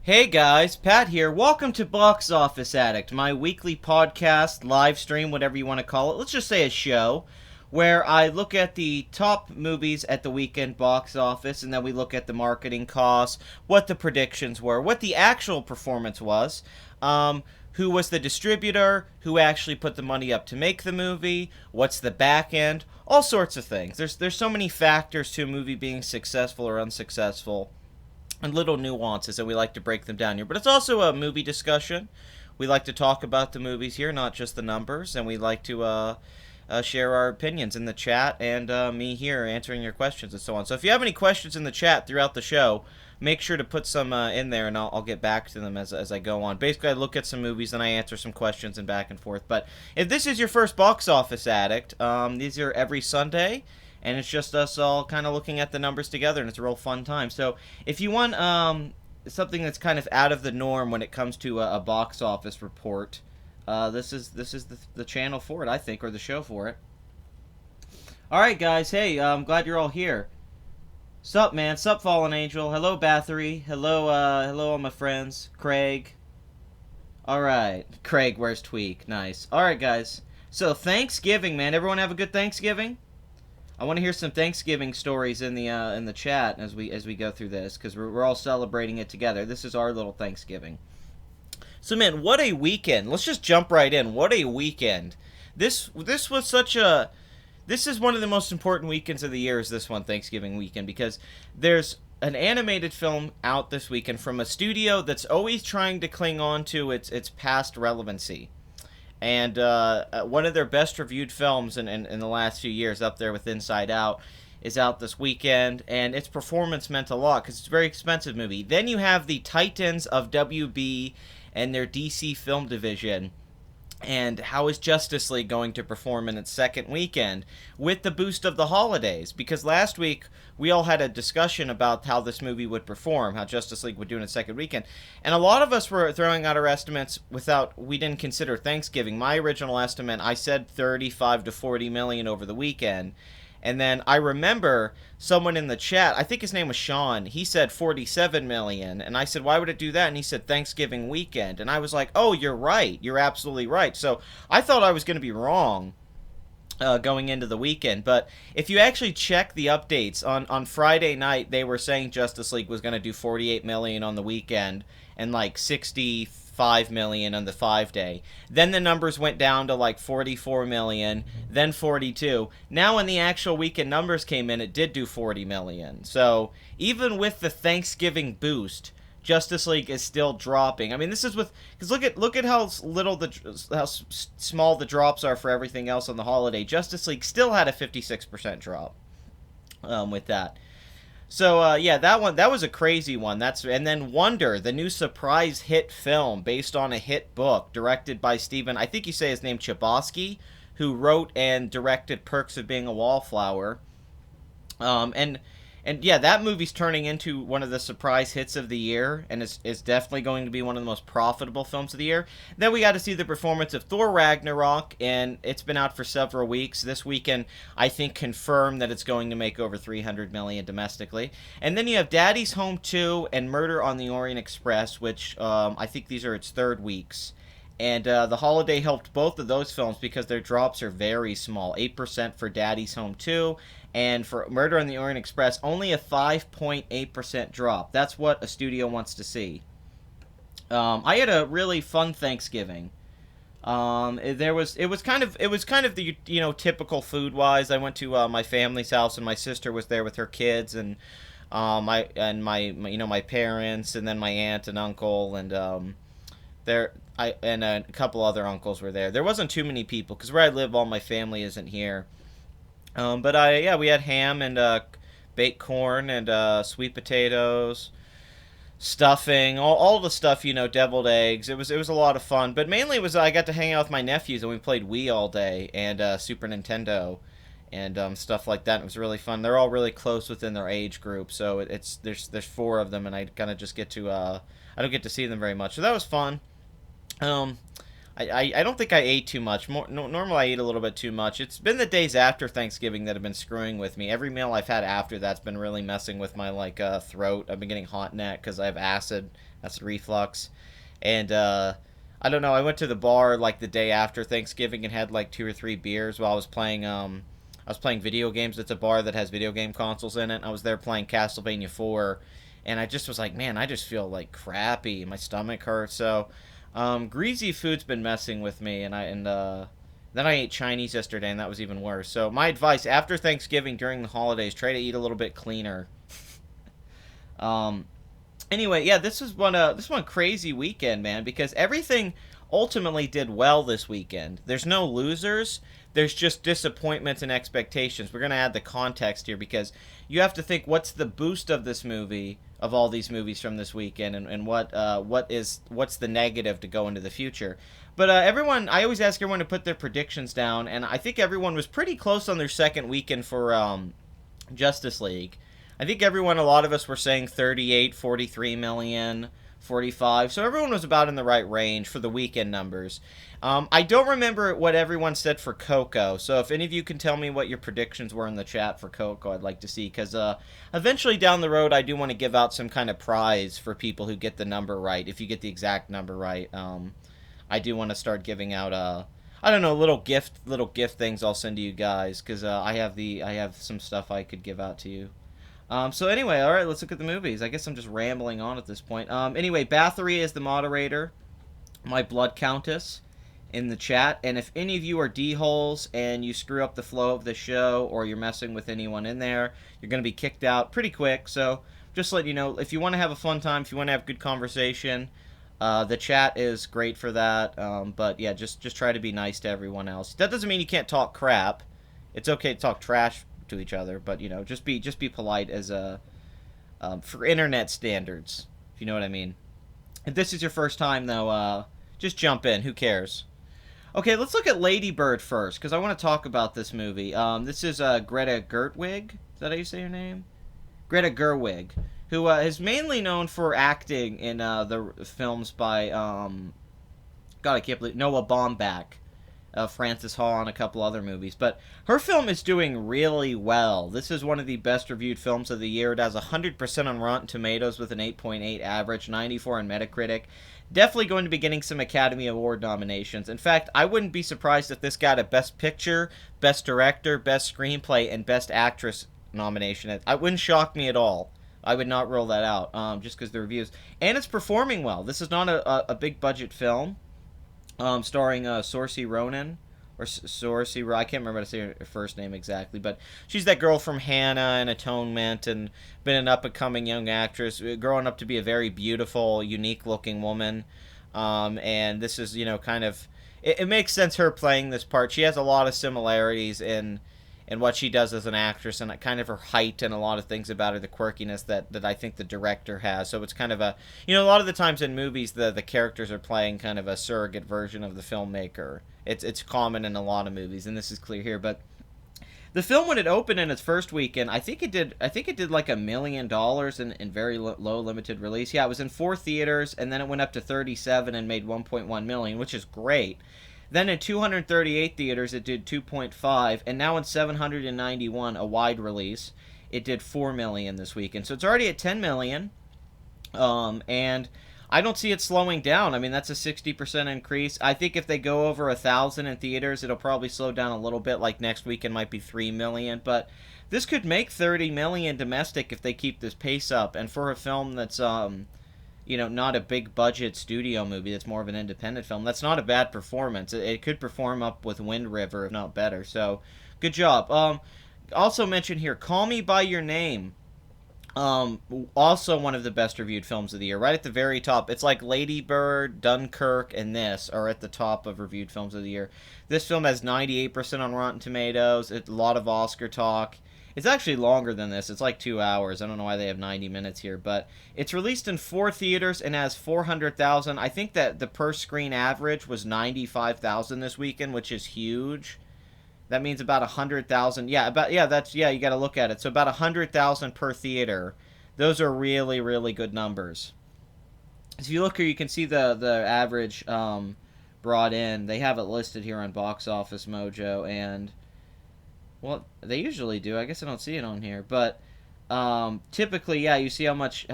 Hey guys, Pat here. Welcome to Box Office Addict, my weekly podcast, live stream, whatever you want to call it. Let's just say a show where I look at the top movies at the weekend box office, and then we look at the marketing costs, what the predictions were, what the actual performance was, who was the distributor, who actually put the money up to make the movie, what's the back end, all sorts of things. There's so many factors to a movie being successful or unsuccessful, and little nuances, and we like to break them down here. But it's also a movie discussion. We like to talk about the movies here, not just the numbers, and we like to share our opinions in the chat, and me here answering your questions and so on. So if you have any questions in the chat throughout the show, make sure to put some in there, and I'll get back to them as I go on. Basically, I look at some movies, and I answer some questions and back and forth. But if this is your first Box Office Addict, these are every Sunday, and it's just us all kind of looking at the numbers together, and it's a real fun time. So if you want something that's kind of out of the norm when it comes to a box office report, this is the channel for it, I think, or the show for it. All right, guys. Hey, I'm glad you're all here. Sup, man? Sup, Fallen Angel? Hello, Bathory. Hello, all my friends. Craig. All right. Craig, where's Tweak? Nice. All right, guys. So Thanksgiving, man. Everyone have a good Thanksgiving? I want to hear some Thanksgiving stories in the chat as we go through this, because we're all celebrating it together. This is our little Thanksgiving. So, man, what a weekend! Let's just jump right in. What a weekend! This was such a. This is one of the most important weekends of the year. Is this one, Thanksgiving weekend, because there's an animated film out this weekend from a studio that's always trying to cling on to its past relevancy. And one of their best reviewed films in the last few years, up there with Inside Out, is out this weekend. And its performance meant a lot because it's a very expensive movie. Then you have the titans of WB and their DC film division. And how is Justice League going to perform in its second weekend with the boost of the holidays? Because last week we all had a discussion about how this movie would perform, how Justice League would do in its second weekend. And a lot of us were throwing out our estimates we didn't consider Thanksgiving. My original estimate, I said 35 to 40 million over the weekend. And then I remember someone in the chat, I think his name was Sean, he said 47 million. And I said, why would it do that? And he said Thanksgiving weekend. And I was like, oh, you're right. You're absolutely right. So I thought I was going to be wrong going into the weekend. But if you actually check the updates, on Friday night, they were saying Justice League was going to do 48 million on the weekend and like 65 million on the 5-day. Then the numbers went down to like 44 million, then 42. Now when the actual weekend numbers came in, it did do 40 million. So even with the Thanksgiving boost, Justice League is still dropping. I mean, this is because look at how small the drops are for everything else on the holiday. Justice League still had a 56% drop with that. So yeah, that was a crazy one. And then Wonder, the new surprise hit film based on a hit book directed by Steven, I think you say his name, Chbosky, who wrote and directed Perks of Being a Wallflower. And And yeah, that movie's turning into one of the surprise hits of the year, and it's definitely going to be one of the most profitable films of the year. Then we got to see the performance of Thor Ragnarok, and it's been out for several weeks. This weekend, I think, confirmed that it's going to make over 300 million domestically. And then you have Daddy's Home 2 and Murder on the Orient Express, which I think these are its third weeks. And the holiday helped both of those films because their drops are very small. 8% for Daddy's Home 2, and for Murder on the Orient Express, only a 5.8% drop. That's what a studio wants to see. I had a really fun Thanksgiving. It was kind of the typical food wise. I went to my family's house, and my sister was there with her kids, and my parents, and then my aunt and uncle, and a couple other uncles were there. There wasn't too many people because where I live, all my family isn't here. But we had ham and baked corn and sweet potatoes, stuffing, all the stuff, deviled eggs. It was a lot of fun, but mainly it was I got to hang out with my nephews and we played Wii all day and Super Nintendo and stuff like that. It was really fun. They're all really close within their age group, so there's four of them, and I kind of just get to I don't get to see them very much, so that was fun. Um, I don't think I ate too much. Normally I eat a little bit too much. It's been the days after Thanksgiving that have been screwing with me. Every meal I've had after that's been really messing with my throat. I've been getting hot neck because I have acid reflux, and I don't know. I went to the bar like the day after Thanksgiving and had like two or three beers while I was playing video games. It's a bar that has video game consoles in it. I was there playing Castlevania 4, and I just was like, man, I just feel like crappy. My stomach hurts. So greasy food's been messing with me, and then I ate Chinese yesterday, and that was even worse. So my advice after Thanksgiving during the holidays, try to eat a little bit cleaner. Um, anyway, yeah, this one crazy weekend, man, because everything ultimately did well this weekend. There's no losers. There's just disappointments and expectations. We're gonna add the context here because you have to think what's the boost of this movie of all these movies from this weekend, and what's the negative to go into the future. But everyone, I always ask everyone to put their predictions down, and I think everyone was pretty close on their second weekend for Justice League. I think everyone, a lot of us were saying 38, 43 million, 45. So everyone was about in the right range for the weekend numbers. I don't remember what everyone said for Coco, so if any of you can tell me what your predictions were in the chat for Coco, I'd like to see, because eventually down the road I do want to give out some kind of prize for people who get the number right. If you get the exact number right, I do want to start giving out I don't know, little gift things I'll send to you guys, because I have some stuff I could give out to you. So anyway, all right, let's look at the movies. I guess I'm just rambling on at this point. Anyway, Bathory is the moderator, my blood countess, in the chat. And if any of you are D-holes and you screw up the flow of the show or you're messing with anyone in there, you're going to be kicked out pretty quick. So just let you know, if you want to have a fun time, if you want to have good conversation, the chat is great for that. But yeah, just try to be nice to everyone else. That doesn't mean you can't talk crap. It's okay to talk trash to each other, but just be polite as for internet standards, if you know what I mean. If this is your first time though, just jump in. Who cares? Okay, let's look at Lady Bird first, because I want to talk about this movie. This is Greta Gerwig. Is that how you say her name? Greta Gerwig, who is mainly known for acting in the films by God, I can't believe Noah Baumbach, Francis Ha, and a couple other movies. But her film is doing really well. This is one of the best reviewed films of the year. It has 100% on Rotten Tomatoes with an 8.8 average, 94 on Metacritic. Definitely going to be getting some Academy Award nominations. In fact, I wouldn't be surprised if this got a Best Picture, Best Director, Best Screenplay, and Best Actress nomination. It wouldn't shock me at all. I would not rule that out, just because the reviews. And it's performing well. This is not a big budget film. Starring Saoirse Ronan, or Saoirse, I can't remember how to say her first name exactly, but she's that girl from Hannah and Atonement, and been an up-and-coming young actress, growing up to be a very beautiful, unique-looking woman, and this is, kind of, it makes sense her playing this part. She has a lot of similarities in what she does as an actress, and kind of her height and a lot of things about her, the quirkiness that I think the director has. So it's kind of a lot of the times in movies the characters are playing kind of a surrogate version of the filmmaker. It's common in a lot of movies, and this is clear here. But The film, when it opened in its first weekend, I think it did like $1 million in very low limited release. Yeah, it was in 4 theaters, and then it went up to 37 and made 1.1 million, which is great. Then in 238 theaters, it did 2.5, and now in 791, a wide release, it did 4 million this weekend. So it's already at 10 million. And I don't see it slowing down. I mean, that's a 60% increase. I think if they go over 1,000 in theaters, it'll probably slow down a little bit. Like next weekend might be 3 million, but this could make 30 million domestic if they keep this pace up. And for a film that's not a big budget studio movie, that's more of an independent film, that's not a bad performance. It could perform up with Wind River, if not better. So, good job. Also mentioned here, Call Me by Your Name. Also one of the best reviewed films of the year. Right at the very top. It's like Lady Bird, Dunkirk, and this are at the top of reviewed films of the year. This film has 98% on Rotten Tomatoes. It's a lot of Oscar talk. It's actually longer than this. It's like 2 hours. I don't know why they have 90 minutes here, but it's released in 4 theaters and has 400,000. I think that the per screen average was 95,000 this weekend, which is huge. That means about 100,000. You got to look at it. So about 100,000 per theater. Those are really, really good numbers. If you look here, you can see the average brought in. They have it listed here on Box Office Mojo, and well, they usually do. I guess I don't see it on here, but typically, yeah, you see how much.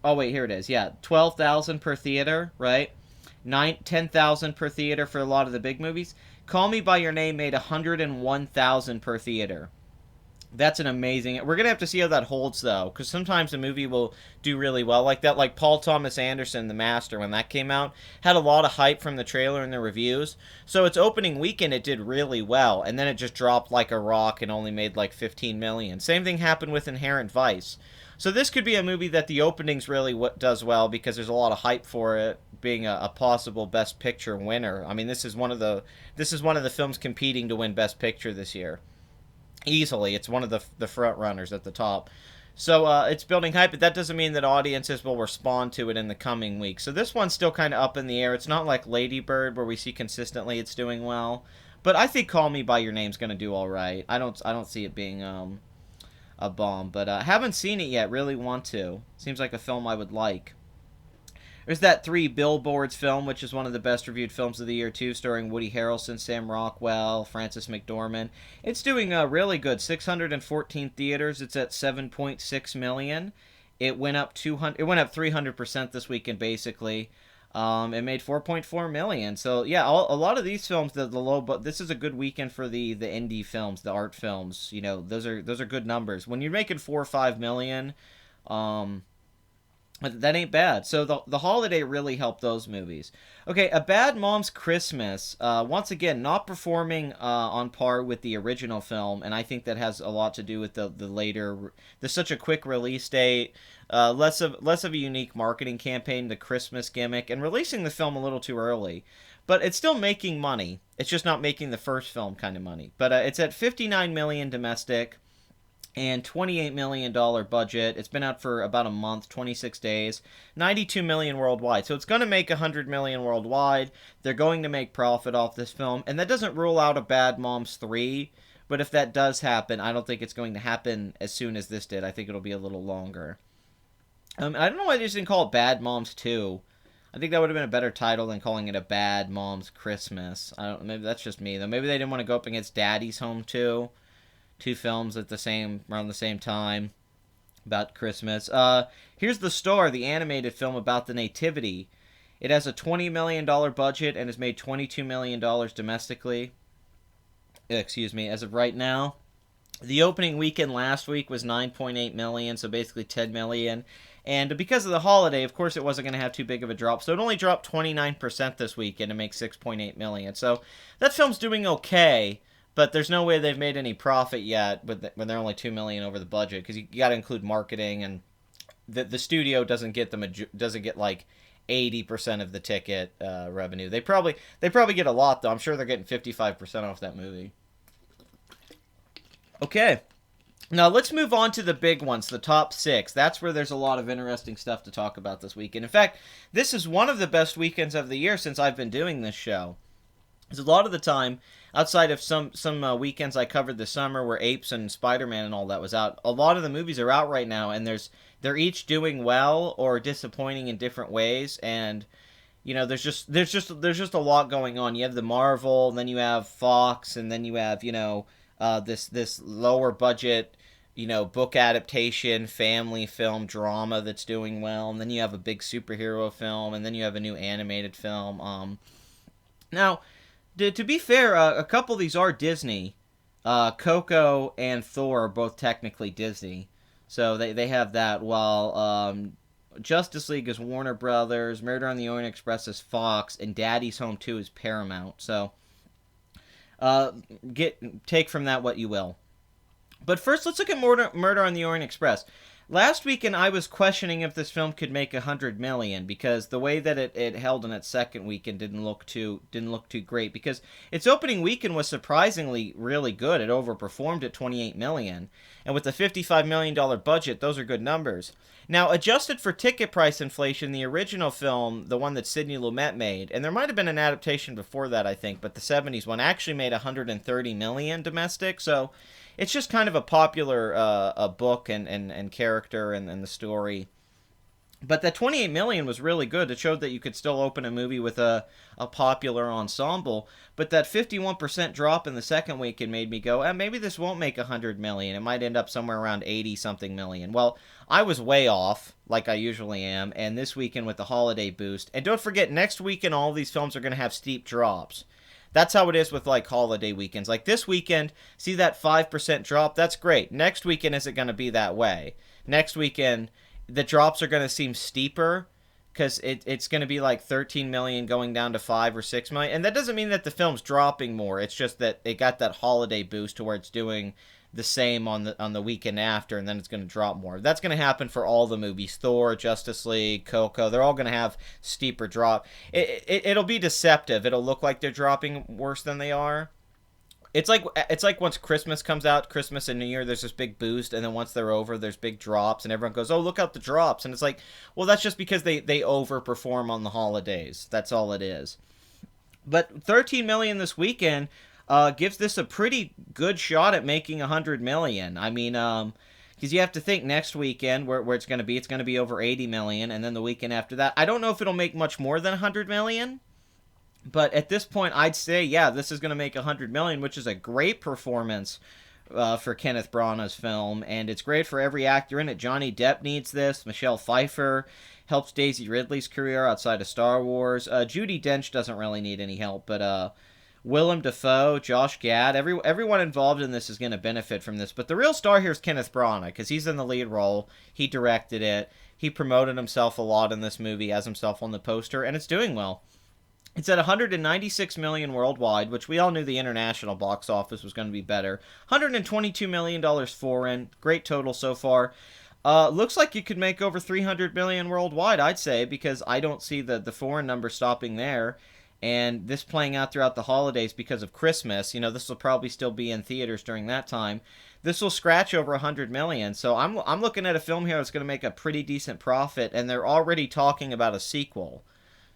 Oh wait, here it is. Yeah, 12,000 per theater, right? 10,000 per theater for a lot of the big movies. Call Me by Your Name made 101,000 per theater. That's an amazing. We're gonna have to see how that holds though, because sometimes a movie will do really well like that. Like Paul Thomas Anderson, The Master, when that came out, had a lot of hype from the trailer and the reviews. So its opening weekend, it did really well, and then it just dropped like a rock and only made like 15 million. Same thing happened with Inherent Vice. So this could be a movie that the openings really does well because there's a lot of hype for it being a possible Best Picture winner. I mean, this is one of the films competing to win Best Picture this year. Easily, it's one of the front runners at the top. So it's building hype, but that doesn't mean that audiences will respond to it in the coming weeks. So this one's still kind of up in the air. It's not like Lady Bird where we see consistently it's doing well, but I think Call Me by Your Name's going to do all right. I don't see it being a bomb, but haven't seen it yet. Really want to. Seems like a film I would like. There's that Three Billboards film, which is one of the best reviewed films of the year, too, starring Woody Harrelson, Sam Rockwell, Frances McDormand. It's doing really good. 614 theaters. It's at 7.6 million. It went up 300% this weekend, basically. It made 4.4 million. So yeah, a lot of these films, but this is a good weekend for the indie films, the art films. You know, those are good numbers. When you're making 4 or 5 million, that ain't bad. So the holiday really helped those movies. Okay, A Bad Mom's Christmas. Once again, not performing on par with the original film, and I think that has a lot to do with the later. There's such a quick release date, less of a unique marketing campaign, the Christmas gimmick, and releasing the film a little too early. But it's still making money. It's just not making the first film kind of money. But it's at 59 million domestic. And $28 million budget. It's been out for about a month, 26 days, 92 million worldwide. So it's going to make 100 million worldwide. They're going to make profit off this film. And that doesn't rule out a Bad Moms 3. But if that does happen, I don't think it's going to happen as soon as this did. I think it'll be a little longer. I don't know why they just didn't call it Bad Moms 2. I think that would have been a better title than calling it A Bad Mom's Christmas. Maybe that's just me, though. Maybe they didn't want to go up against Daddy's Home 2. 2 films around the same time about Christmas. Here's The Star, the animated film about the Nativity. It has a $20 million budget and has made $22 million domestically. Excuse me, as of right now. The opening weekend last week was 9.8 million, so basically 10 million. And because of the holiday, of course, it wasn't going to have too big of a drop. So it only dropped 29% this weekend to make 6.8 million. So that film's doing okay. But there's no way they've made any profit yet when they're only $2 million over the budget, because you got to include marketing, and the studio doesn't get like 80% of the ticket revenue. They probably get a lot though. I'm sure they're getting 55% off that movie. Okay, now let's move on to the big ones, the top 6. That's where there's a lot of interesting stuff to talk about this weekend. In fact, this is one of the best weekends of the year since I've been doing this show. Because a lot of the time, outside of some weekends I covered this summer where Apes and Spider-Man and all that was out, a lot of the movies are out right now, and they're each doing well or disappointing in different ways. And there's just a lot going on. You have the Marvel, and then you have Fox, and then you have this lower budget book adaptation, family film, drama that's doing well, and then you have a big superhero film, and then you have a new animated film. Now, to be fair, a couple of these are Disney. Coco and Thor are both technically Disney, so they have that. While Justice League is Warner Brothers, Murder on the Orient Express is Fox, and Daddy's Home 2 is Paramount. So take from that what you will. But first, let's look at Murder on the Orient Express. Last weekend, I was questioning if this film could make $100 million because the way that it held in its second weekend didn't look too great. Because its opening weekend was surprisingly really good. It overperformed at $28 million, and with a $55 million budget, those are good numbers. Now, adjusted for ticket price inflation, the original film, the one that Sidney Lumet made, and there might have been an adaptation before that, I think, but the '70s one actually made $130 million domestic. So it's just kind of a popular a book and character and the story. But that $28 million was really good. It showed that you could still open a movie with a popular ensemble. But that 51% drop in the second weekend made me go, maybe this won't make $100 million. It might end up somewhere around 80-something million. Well, I was way off, like I usually am. And this weekend with the holiday boost. And don't forget, next weekend all these films are going to have steep drops. That's how it is with like holiday weekends. Like this weekend, see that 5% drop? That's great. Next weekend, is it going to be that way? Next weekend, the drops are going to seem steeper because it's going to be like 13 million going down to 5 or 6 million. And that doesn't mean that the film's dropping more. It's just that it got that holiday boost to where it's doing the same on the weekend after, and then it's going to drop more. That's going to happen for all the movies. Thor, Justice League, Coco, they're all going to have steeper drop. It'll be deceptive. It'll look like they're dropping worse than they are. It's like once Christmas comes out, Christmas and New Year, there's this big boost, and then once they're over, there's big drops, and everyone goes, "Oh, look out the drops!" And it's like, well, that's just because they overperform on the holidays. That's all it is. But 13 million this weekend gives this a pretty good shot at making 100 million. I mean, because you have to think next weekend where it's going to be over 80 million, and then the weekend after that, I don't know if it'll make much more than 100 million. But at this point, I'd say, yeah, this is going to make 100 million, which is a great performance for Kenneth Branagh's film, and it's great for every actor in it. Johnny Depp needs this. Michelle Pfeiffer helps Daisy Ridley's career outside of Star Wars. Judi Dench doesn't really need any help, but Willem Dafoe, Josh Gad, everyone involved in this is going to benefit from this. But the real star here is Kenneth Branagh, because he's in the lead role. He directed it. He promoted himself a lot in this movie as himself on the poster, and it's doing well. It's at 196 million worldwide, which we all knew the international box office was going to be better. $122 million foreign. Great total so far. Looks like you could make over 300 million worldwide, I'd say, because I don't see the foreign number stopping there. And this playing out throughout the holidays because of Christmas. This will probably still be in theaters during that time. This will scratch over 100 million. So I'm looking at a film here that's going to make a pretty decent profit, and they're already talking about a sequel.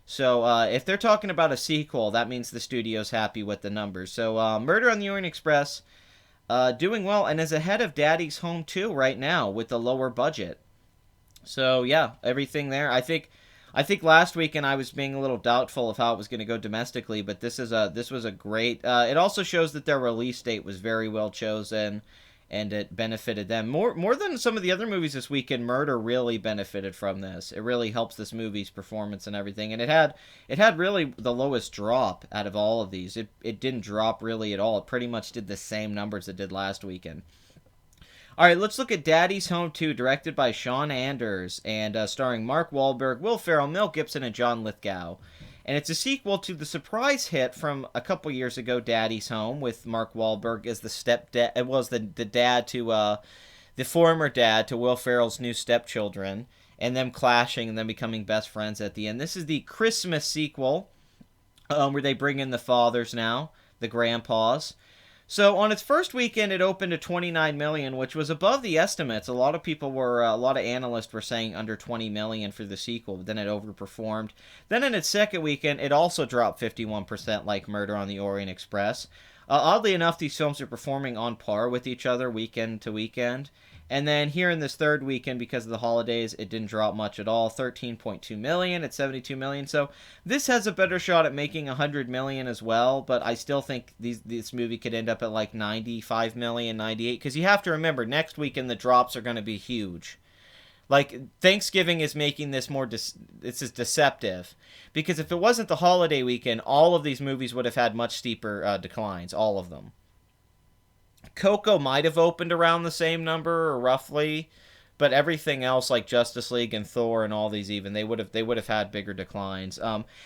So if they're talking about a sequel, that means the studio's happy with the numbers. So Murder on the Orient Express doing well and is ahead of Daddy's Home 2 right now with the lower budget. So yeah, everything there. I think last weekend I was being a little doubtful of how it was going to go domestically, but this was a great. It also shows that their release date was very well chosen, and it benefited them more than some of the other movies this weekend. Murder really benefited from this. It really helps this movie's performance and everything, and it had really the lowest drop out of all of these. It didn't drop really at all. It pretty much did the same numbers it did last weekend. All right, let's look at Daddy's Home 2, directed by Sean Anders and starring Mark Wahlberg, Will Ferrell, Mel Gibson, and John Lithgow. And it's a sequel to the surprise hit from a couple years ago, Daddy's Home, with Mark Wahlberg as the stepdad. It was the dad to the former dad to Will Ferrell's new stepchildren, and them clashing and then becoming best friends at the end. This is the Christmas sequel, where they bring in the fathers now, the grandpas. So on its first weekend, it opened to 29 million, which was above the estimates. A lot of analysts were saying under 20 million for the sequel, but then it overperformed. Then in its second weekend, it also dropped 51%, like Murder on the Orient Express. Oddly enough, these films are performing on par with each other weekend to weekend. And then here in this third weekend, because of the holidays, it didn't drop much at all. 13.2 million at 72 million. So this has a better shot at making 100 million as well. But I still think this movie could end up at like 95 million, 98. Because you have to remember, next weekend the drops are going to be huge. Like Thanksgiving is making this more this is deceptive, because if it wasn't the holiday weekend, all of these movies would have had much steeper declines, all of them. Coco might have opened around the same number or roughly, but everything else like Justice League and Thor and all these, even they would have had bigger declines.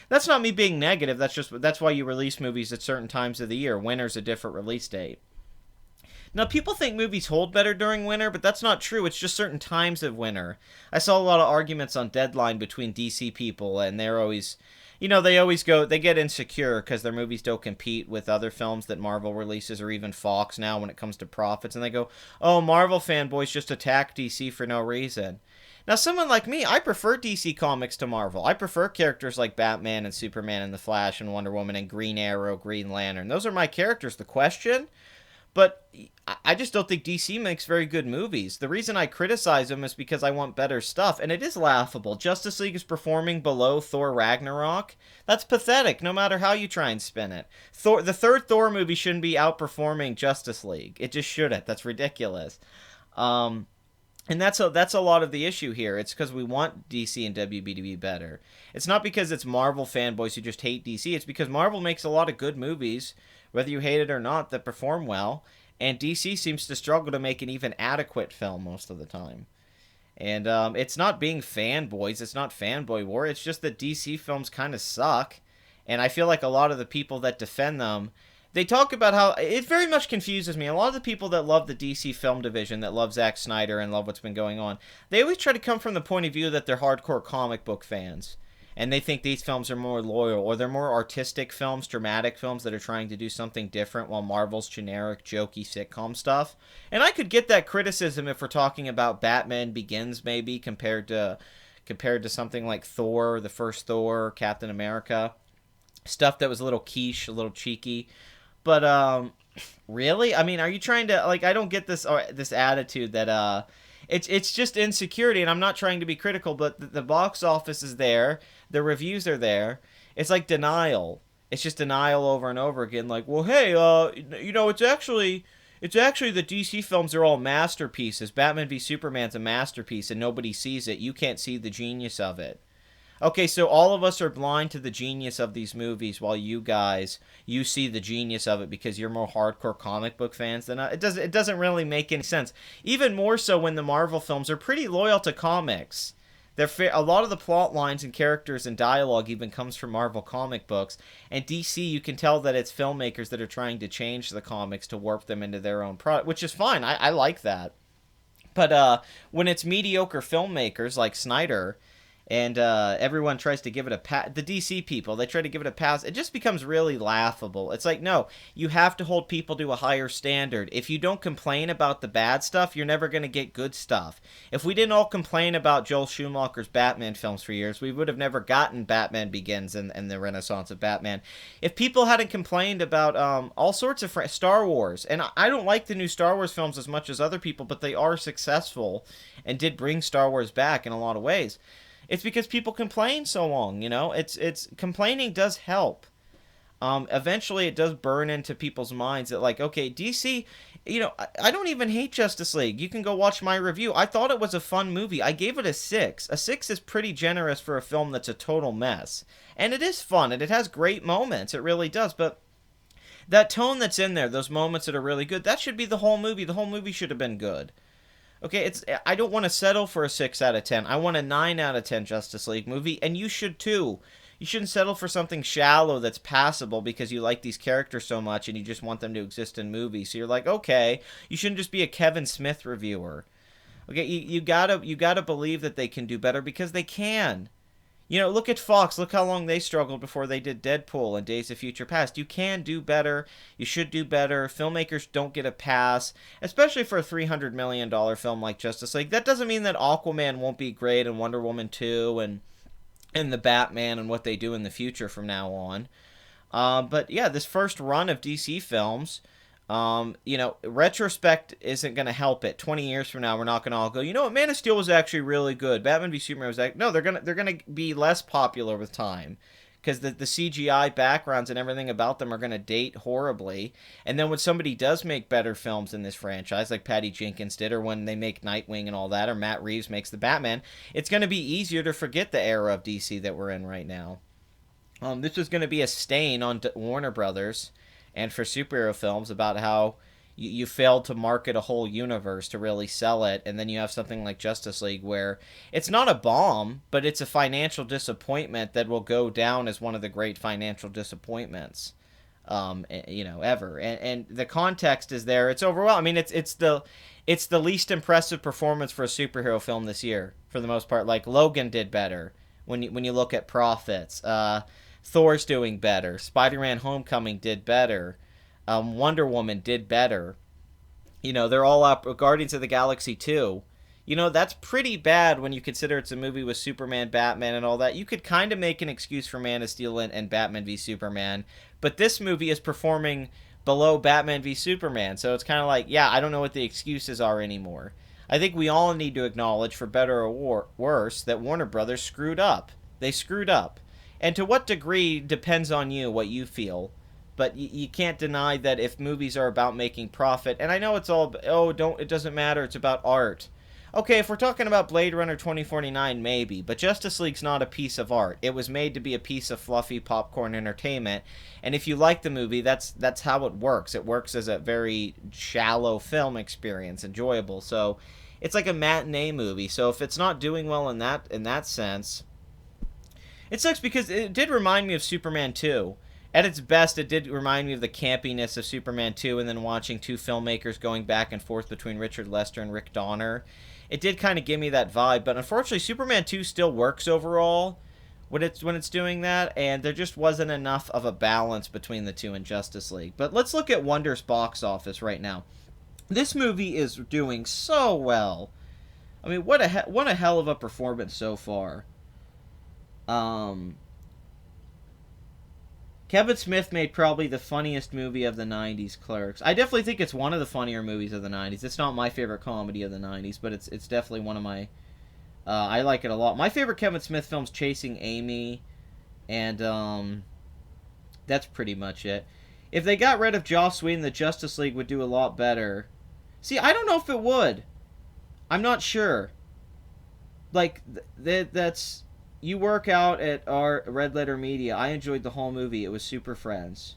That's not me being negative. That's why you release movies at certain times of the year. Winter's a different release date. Now, people think movies hold better during winter, but that's not true. It's just certain times of winter. I saw a lot of arguments on Deadline between DC people, and they're always, they get insecure because their movies don't compete with other films that Marvel releases, or even Fox now when it comes to profits, and they go, oh, Marvel fanboys just attack DC for no reason. Now, someone like me, I prefer DC Comics to Marvel. I prefer characters like Batman and Superman and The Flash and Wonder Woman and Green Arrow, Green Lantern. Those are my characters. The question... But I just don't think DC makes very good movies. The reason I criticize them is because I want better stuff, and it is laughable. Justice League is performing below Thor Ragnarok. That's pathetic, no matter how you try and spin it. The third Thor movie shouldn't be outperforming Justice League. It just shouldn't. That's ridiculous. And that's a lot of the issue here. It's because we want DC and WB to be better. It's not because it's Marvel fanboys who just hate DC. It's because Marvel makes a lot of good movies, whether you hate it or not, that perform well. And DC seems to struggle to make an even adequate film most of the time. And it's not being fanboys. It's not fanboy war. It's just that DC films kind of suck. And I feel like a lot of the people that defend them, they talk about how it very much confuses me. A lot of the people that love the DC film division, that love Zack Snyder and love what's been going on, they always try to come from the point of view that they're hardcore comic book fans. And they think these films are more loyal, or they're more artistic films, dramatic films that are trying to do something different, while Marvel's generic, jokey sitcom stuff. And I could get that criticism if we're talking about Batman Begins, maybe, compared to something like Thor, the first Thor, Captain America. Stuff that was a little quiche, a little cheeky. But, really? I mean, are you trying to, like, I don't get this attitude that, it's just insecurity, and I'm not trying to be critical, but the box office is there, the reviews are there. It's like denial. It's just denial over and over again. Like, well, hey, it's actually the DC films are all masterpieces. Batman v Superman's a masterpiece, and nobody sees it. You can't see the genius of it. Okay, so all of us are blind to the genius of these movies, while you see the genius of it because you're more hardcore comic book fans than us. It doesn't really make any sense. Even more so when the Marvel films are pretty loyal to comics. A lot of the plot lines and characters and dialogue even comes from Marvel comic books. And DC, you can tell that it's filmmakers that are trying to change the comics to warp them into their own product, which is fine. I like that. But when it's mediocre filmmakers like Snyder, and everyone tries to give it a pass. The DC people, they try to give it a pass. It just becomes really laughable. It's like, no, you have to hold people to a higher standard. If you don't complain about the bad stuff, you're never going to get good stuff. If we didn't all complain about Joel Schumacher's Batman films for years, we would have never gotten Batman Begins and the renaissance of Batman. If people hadn't complained about all sorts of Star Wars, and I don't like the new Star Wars films as much as other people, but they are successful and did bring Star Wars back in a lot of ways. It's because people complain so long, It's complaining does help. Eventually it does burn into people's minds that, like, okay, DC, I don't even hate Justice League. You can go watch my review. I thought it was a fun movie. I gave it a 6. A 6 is pretty generous for a film that's a total mess. And it is fun, and it has great moments. It really does, but that tone that's in there, those moments that are really good, that should be the whole movie. The whole movie should have been good. Okay, I don't want to settle for a 6 out of 10. I want a 9 out of 10 Justice League movie, and you should too. You shouldn't settle for something shallow that's passable because you like these characters so much and you just want them to exist in movies. So you're like, okay, you shouldn't just be a Kevin Smith reviewer. Okay, you gotta believe that they can do better because they can. You know, look at Fox. Look how long they struggled before they did Deadpool and Days of Future Past. You can do better. You should do better. Filmmakers don't get a pass, especially for a $300 million film like Justice League. That doesn't mean that Aquaman won't be great and Wonder Woman 2 and the Batman and what they do in the future from now on. But yeah, this first run of DC films, retrospect isn't going to help it. 20 years from now, we're not going to all go, you know what, Man of Steel was actually really good. Batman v Superman was no, they're gonna be less popular with time, because the CGI backgrounds and everything about them are going to date horribly. And then when somebody does make better films in this franchise, like Patty Jenkins did, or when they make Nightwing and all that, or Matt Reeves makes the Batman, it's going to be easier to forget the era of DC that we're in right now. This is going to be a stain on Warner Brothers and for superhero films about how you failed to market a whole universe to really sell it, and then you have something like Justice League where it's not a bomb, but it's a financial disappointment that will go down as one of the great financial disappointments, ever. And the context is there. It's overwhelming. I mean, it's the least impressive performance for a superhero film this year for the most part. Like Logan did better when you look at profits. Thor's doing better. Spider-Man Homecoming did better. Wonder Woman did better. They're all up. Guardians of the Galaxy 2. That's pretty bad when you consider it's a movie with Superman, Batman, and all that. You could kind of make an excuse for Man of Steel and Batman v Superman. But this movie is performing below Batman v Superman. So it's kind of like, yeah, I don't know what the excuses are anymore. I think we all need to acknowledge, for better or worse, that Warner Brothers screwed up. They screwed up. And to what degree depends on you, what you feel. But you can't deny that if movies are about making profit, and I know it's all, it doesn't matter, it's about art. Okay, if we're talking about Blade Runner 2049, maybe, but Justice League's not a piece of art. It was made to be a piece of fluffy popcorn entertainment, and if you like the movie, that's how it works. It works as a very shallow film experience, enjoyable. So it's like a matinee movie. So if it's not doing well in that sense, it sucks, because it did remind me of Superman 2. At its best, it did remind me of the campiness of Superman 2, and then watching two filmmakers going back and forth between Richard Lester and Rick Donner. It did kind of give me that vibe, but unfortunately, Superman 2 still works overall when it's doing that, and there just wasn't enough of a balance between the two in Justice League. But let's look at Wonder's box office right now. This movie is doing so well. I mean, what a hell of a performance so far. Kevin Smith made probably the funniest movie of the 90s, Clerks. I definitely think it's one of the funnier movies of the 90s. It's not my favorite comedy of the 90s, but it's definitely one of my... I like it a lot. My favorite Kevin Smith film's Chasing Amy, and that's pretty much it. If they got rid of Joss Whedon, the Justice League would do a lot better. See, I don't know if it would. I'm not sure. Like, that's... You work out at our Red Letter Media. I enjoyed the whole movie. It was Super Friends.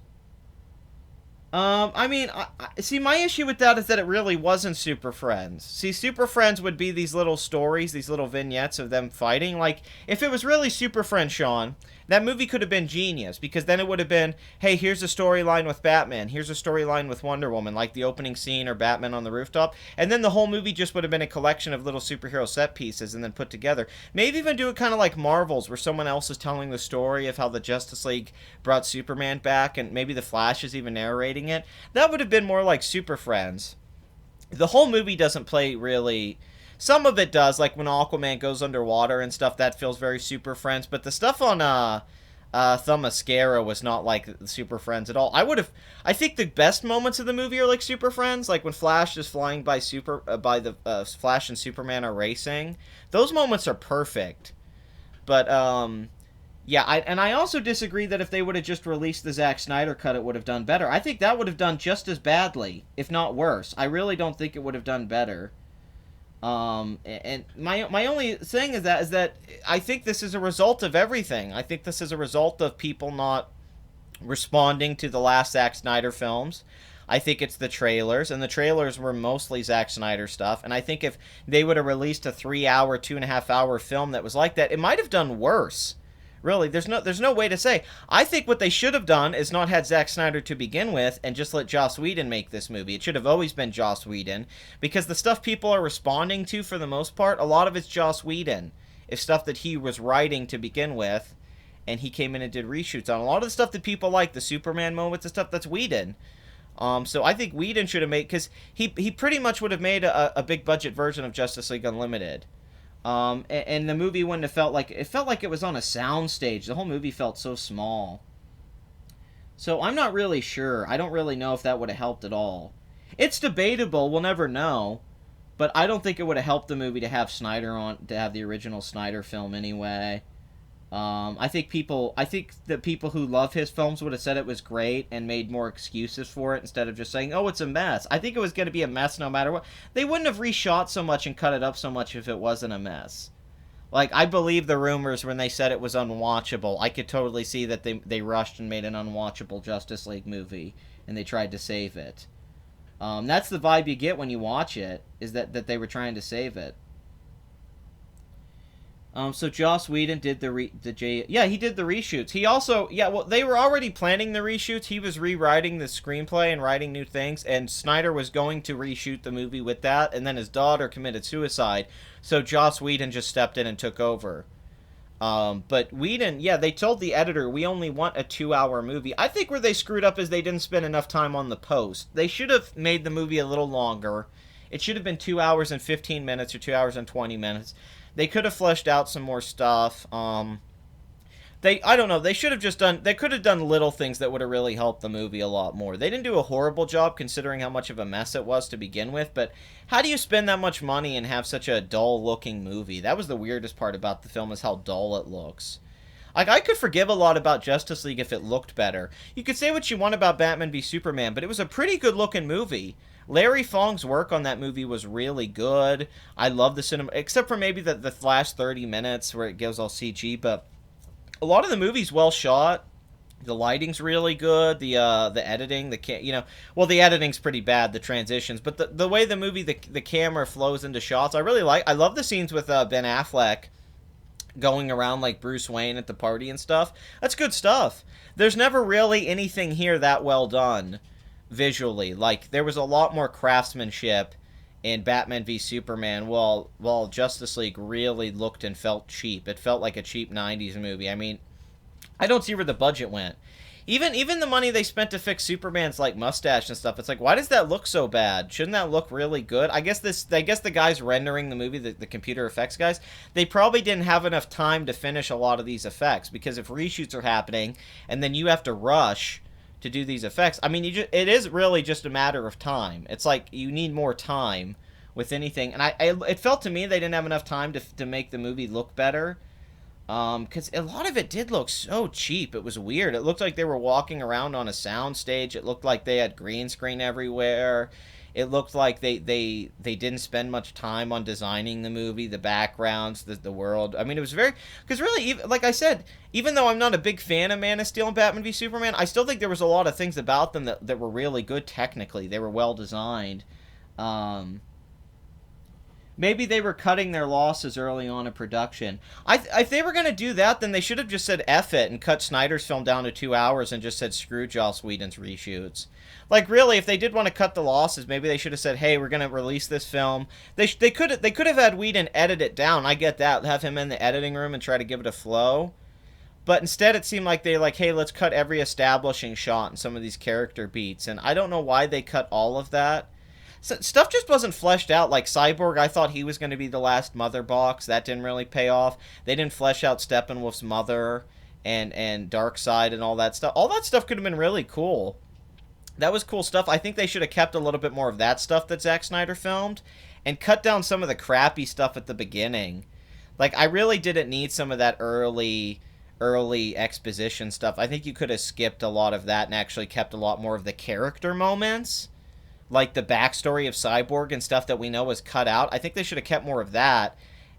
See, my issue with that is that it really wasn't Super Friends. See, Super Friends would be these little stories, these little vignettes of them fighting. Like, if it was really Super Friends, Sean, that movie could have been genius, because then it would have been, hey, here's a storyline with Batman, here's a storyline with Wonder Woman, like the opening scene or Batman on the rooftop, and then the whole movie just would have been a collection of little superhero set pieces and then put together. Maybe even do it kind of like Marvel's, where someone else is telling the story of how the Justice League brought Superman back, and maybe the Flash is even narrating it. That would have been more like Super Friends. The whole movie doesn't play really... Some of it does, like when Aquaman goes underwater and stuff, that feels very Super Friends, but the stuff on Themyscira was not like Super Friends at all. I think the best moments of the movie are like Super Friends, like when Flash is flying by Flash and Superman are racing. Those moments are perfect. But yeah, I also disagree that if they would have just released the Zack Snyder cut, it would have done better. I think that would have done just as badly, if not worse. I really don't think it would have done better. And my only thing is that I think this is a result of everything. I think this is a result of people not responding to the last Zack Snyder films. I think it's the trailers, and the trailers were mostly Zack Snyder stuff. And I think if they would have released a 3-hour, 2.5-hour film that was like that, it might have done worse. Really, there's no way to say. I think what they should have done is not had Zack Snyder to begin with and just let Joss Whedon make this movie. It should have always been Joss Whedon, because the stuff people are responding to, for the most part, a lot of it's Joss Whedon. if stuff that he was writing to begin with, and he came in and did reshoots on. A lot of the stuff that people like, the Superman moments and stuff, that's Whedon. So I think Whedon should have made, because he pretty much would have made a big budget version of Justice League Unlimited. And the movie wouldn't have felt like it was on a sound stage. The whole movie felt so small. So I'm not really sure. I don't really know if that would have helped at all. It's debatable. We'll never know. But I don't think it would have helped the movie to have to have the original Snyder film anyway. I think that people who love his films would have said it was great and made more excuses for it instead of just saying, oh, it's a mess. I think it was going to be a mess no matter what. They wouldn't have reshot so much and cut it up so much if it wasn't a mess. Like, I believe the rumors when they said it was unwatchable. I could totally see that they rushed and made an unwatchable Justice League movie, and they tried to save it. That's the vibe you get when you watch it, is that they were trying to save it. So Joss Whedon did he did the reshoots. He also, they were already planning the reshoots. He was rewriting the screenplay and writing new things, and Snyder was going to reshoot the movie with that, and then his daughter committed suicide, so Joss Whedon just stepped in and took over. But Whedon, they told the editor, we only want a 2-hour movie. I think where they screwed up is they didn't spend enough time on the post. They should have made the movie a little longer. It should have been 2 hours and 15 minutes or 2 hours and 20 minutes. They could have fleshed out some more stuff. I don't know. They could have done little things that would have really helped the movie a lot more. They didn't do a horrible job considering how much of a mess it was to begin with, but how do you spend that much money and have such a dull-looking movie? That was the weirdest part about the film, is how dull it looks. Like, I could forgive a lot about Justice League if it looked better. You could say what you want about Batman v Superman, but it was a pretty good-looking movie. Larry Fong's work on that movie was really good. I love the cinema, except for maybe the last 30 minutes where it goes all CG, but a lot of the movie's well shot. The lighting's really good. The editing, the editing's pretty bad, the transitions, but the way the movie, the camera flows into shots, I really like. I love the scenes with Ben Affleck going around like Bruce Wayne at the party and stuff. That's good stuff. There's never really anything here that well done visually. Like, there was a lot more craftsmanship in Batman v Superman, while Justice League really looked and felt cheap. It felt like a cheap 90s movie. I mean, I don't see where the budget went. Even the money they spent to fix Superman's like mustache and stuff, it's like, why does that look so bad? Shouldn't that look really good? I guess the guys rendering the movie, the computer effects guys, they probably didn't have enough time to finish a lot of these effects, because if reshoots are happening and then you have to rush to do these effects, I mean, it is really just a matter of time. It's like you need more time with anything, and it felt to me they didn't have enough time to make the movie look better. Because a lot of it did look so cheap. It was weird. It looked like they were walking around on a sound stage. It looked like they had green screen everywhere. It looked like they didn't spend much time on designing the movie, the backgrounds, the world. I mean, it was very... Because really, even, like I said, even though I'm not a big fan of Man of Steel and Batman v Superman, I still think there was a lot of things about them that were really good technically. They were well designed. Maybe they were cutting their losses early on in production. If they were going to do that, then they should have just said F it and cut Snyder's film down to 2 hours and just said screw Joss Whedon's reshoots. Like, really, if they did want to cut the losses, maybe they should have said, hey, we're going to release this film. They could have had Whedon edit it down. I get that. Have him in the editing room and try to give it a flow. But instead, it seemed like they like, hey, let's cut every establishing shot and some of these character beats. And I don't know why they cut all of that. So, stuff just wasn't fleshed out. Like Cyborg, I thought he was going to be the last mother box. That didn't really pay off. They didn't flesh out Steppenwolf's mother and Darkseid and all that stuff. All that stuff could have been really cool. That was cool stuff. I think they should have kept a little bit more of that stuff that Zack Snyder filmed and cut down some of the crappy stuff at the beginning. Like, I really didn't need some of that early exposition stuff. I think you could have skipped a lot of that and actually kept a lot more of the character moments. Like the backstory of Cyborg and stuff that we know was cut out. I think they should have kept more of that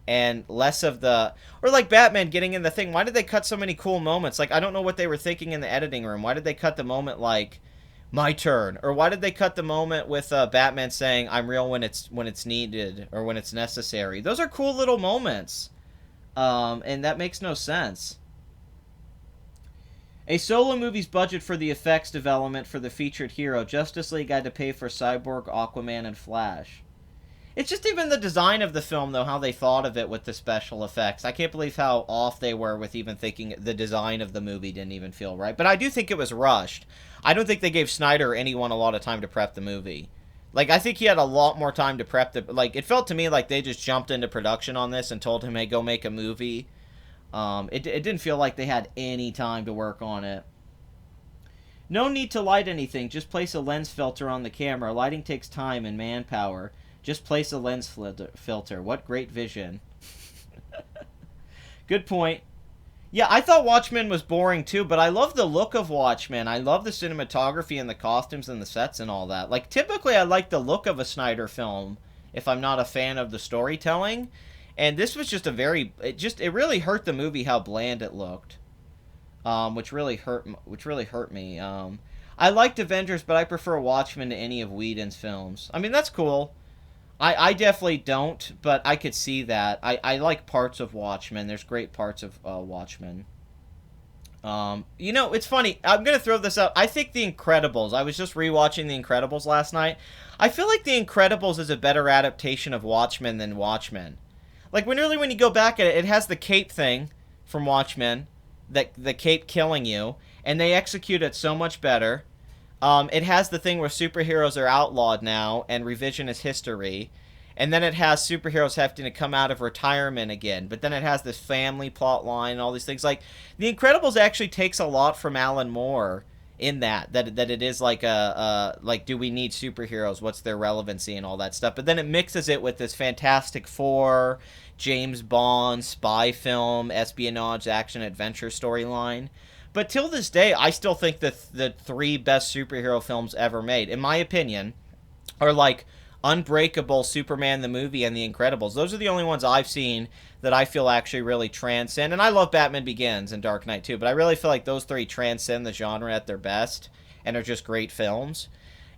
and less of the... Or like Batman getting in the thing. Why did they cut so many cool moments? Like, I don't know what they were thinking in the editing room. Why did they cut the moment like, my turn? Or why did they cut the moment with Batman saying, I'm real when it's needed or when it's necessary? Those are cool little moments. And that makes no sense. A solo movie's budget for the effects development for the featured hero, Justice League, had to pay for Cyborg, Aquaman, and Flash. It's just even the design of the film, though, how they thought of it with the special effects. I can't believe how off they were with even thinking the design of the movie didn't even feel right. But I do think it was rushed. I don't think they gave Snyder or anyone a lot of time to prep the movie. Like, I think he had a lot more time to prep the... Like, it felt to me like they just jumped into production on this and told him, hey, go make a movie. It didn't feel like they had any time to work on it. No need to light anything. Just place a lens filter on the camera. Lighting takes time and manpower. Just place a lens filter. What great vision. Good point. Yeah, I thought Watchmen was boring too, but I love the look of Watchmen. I love the cinematography and the costumes and the sets and all that. Like, typically I like the look of a Snyder film if I'm not a fan of the storytelling. And this was just a very... It really hurt the movie how bland it looked. Which really hurt me. I liked Avengers, but I prefer Watchmen to any of Whedon's films. I mean, that's cool. I definitely don't, but I could see that. I like parts of Watchmen. There's great parts of Watchmen. It's funny. I'm going to throw this out. I think The Incredibles. I was just rewatching The Incredibles last night. I feel like The Incredibles is a better adaptation of Watchmen than Watchmen. Like, when you go back at it, it has the cape thing from Watchmen, the cape killing you, and they execute it so much better. It has the thing where superheroes are outlawed now, and revisionist history. And then it has superheroes having to come out of retirement again. But then it has this family plot line and all these things. Like, The Incredibles actually takes a lot from Alan Moore in that it is like like, do we need superheroes? What's their relevancy and all that stuff? But then it mixes it with this Fantastic Four, James Bond, spy film, espionage, action, adventure storyline. But till this day, I still think that the three best superhero films ever made, in my opinion, are like Unbreakable, Superman the movie, and The Incredibles. Those are the only ones I've seen that I feel actually really transcend. And I love Batman Begins and Dark Knight too, but I really feel like those three transcend the genre at their best and are just great films.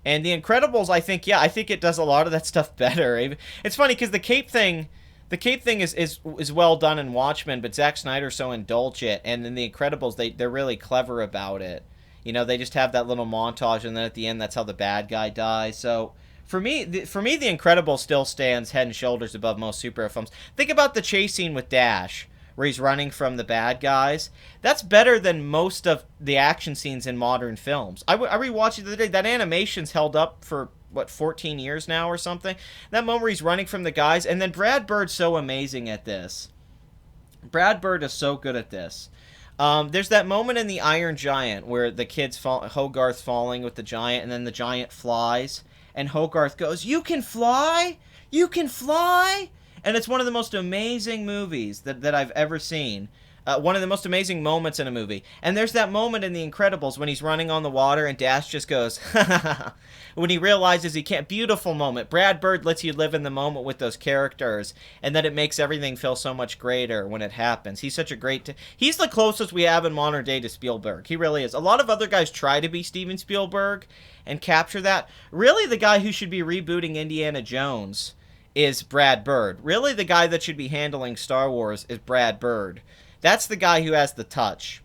And The Incredibles, I think it does a lot of that stuff better. It's funny because the cape thing is well done in Watchmen, but Zack Snyder's so indulgent, and in The Incredibles, they're really clever about it. They just have that little montage, and then at the end, that's how the bad guy dies. So for me, The Incredibles still stands head and shoulders above most superhero films. Think about the chase scene with Dash, where he's running from the bad guys. That's better than most of the action scenes in modern films. I rewatched it the other day. That animation's held up for 14 years now or something. That moment where he's running from the guys, and then Brad Bird's so amazing at this. Brad Bird is so good at this. There's that moment in The Iron Giant where the kid's Hogarth's falling with the giant, and then the giant flies, and Hogarth goes, "You can fly? You can fly?" And it's one of the most amazing movies that I've ever seen. One of the most amazing moments in a movie. And there's that moment in The Incredibles when he's running on the water and Dash just goes, when he realizes he can't. Beautiful moment. Brad Bird lets you live in the moment with those characters, and then it makes everything feel so much greater when it happens. He's such a great... He's the closest we have in modern day to Spielberg. He really is. A lot of other guys try to be Steven Spielberg and capture that. Really, the guy who should be rebooting Indiana Jones is Brad Bird. Really, the guy that should be handling Star Wars is Brad Bird. That's the guy who has the touch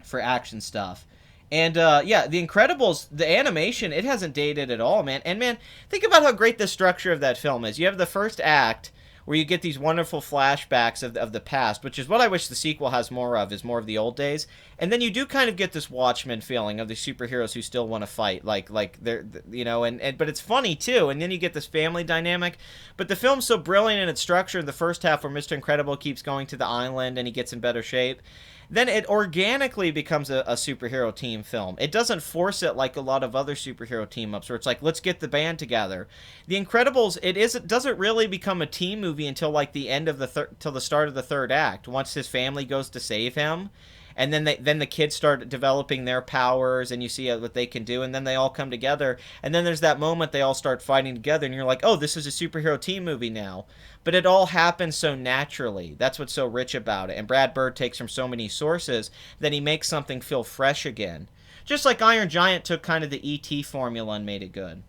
for action stuff. And, The Incredibles, the animation, it hasn't dated at all, man. And, man, think about how great the structure of that film is. You have the first act where you get these wonderful flashbacks of the past, which is what I wish the sequel has more of, is more of the old days. And then you do kind of get this Watchmen feeling of the superheroes who still want to fight, like they're, but it's funny too. And then you get this family dynamic. But the film's so brilliant in its structure in the first half, where Mr. Incredible keeps going to the island and he gets in better shape. Then it organically becomes a superhero team film. It doesn't force it like a lot of other superhero team-ups where it's like, let's get the band together. The Incredibles, it doesn't really become a team movie until like the end of till the start of the third act, once his family goes to save him. And then the kids start developing their powers, and you see what they can do, and then they all come together. And then there's that moment they all start fighting together, and you're like, oh, this is a superhero team movie now. But it all happens so naturally. That's what's so rich about it. And Brad Bird takes from so many sources that he makes something feel fresh again. Just like Iron Giant took kind of the E.T. formula and made it good.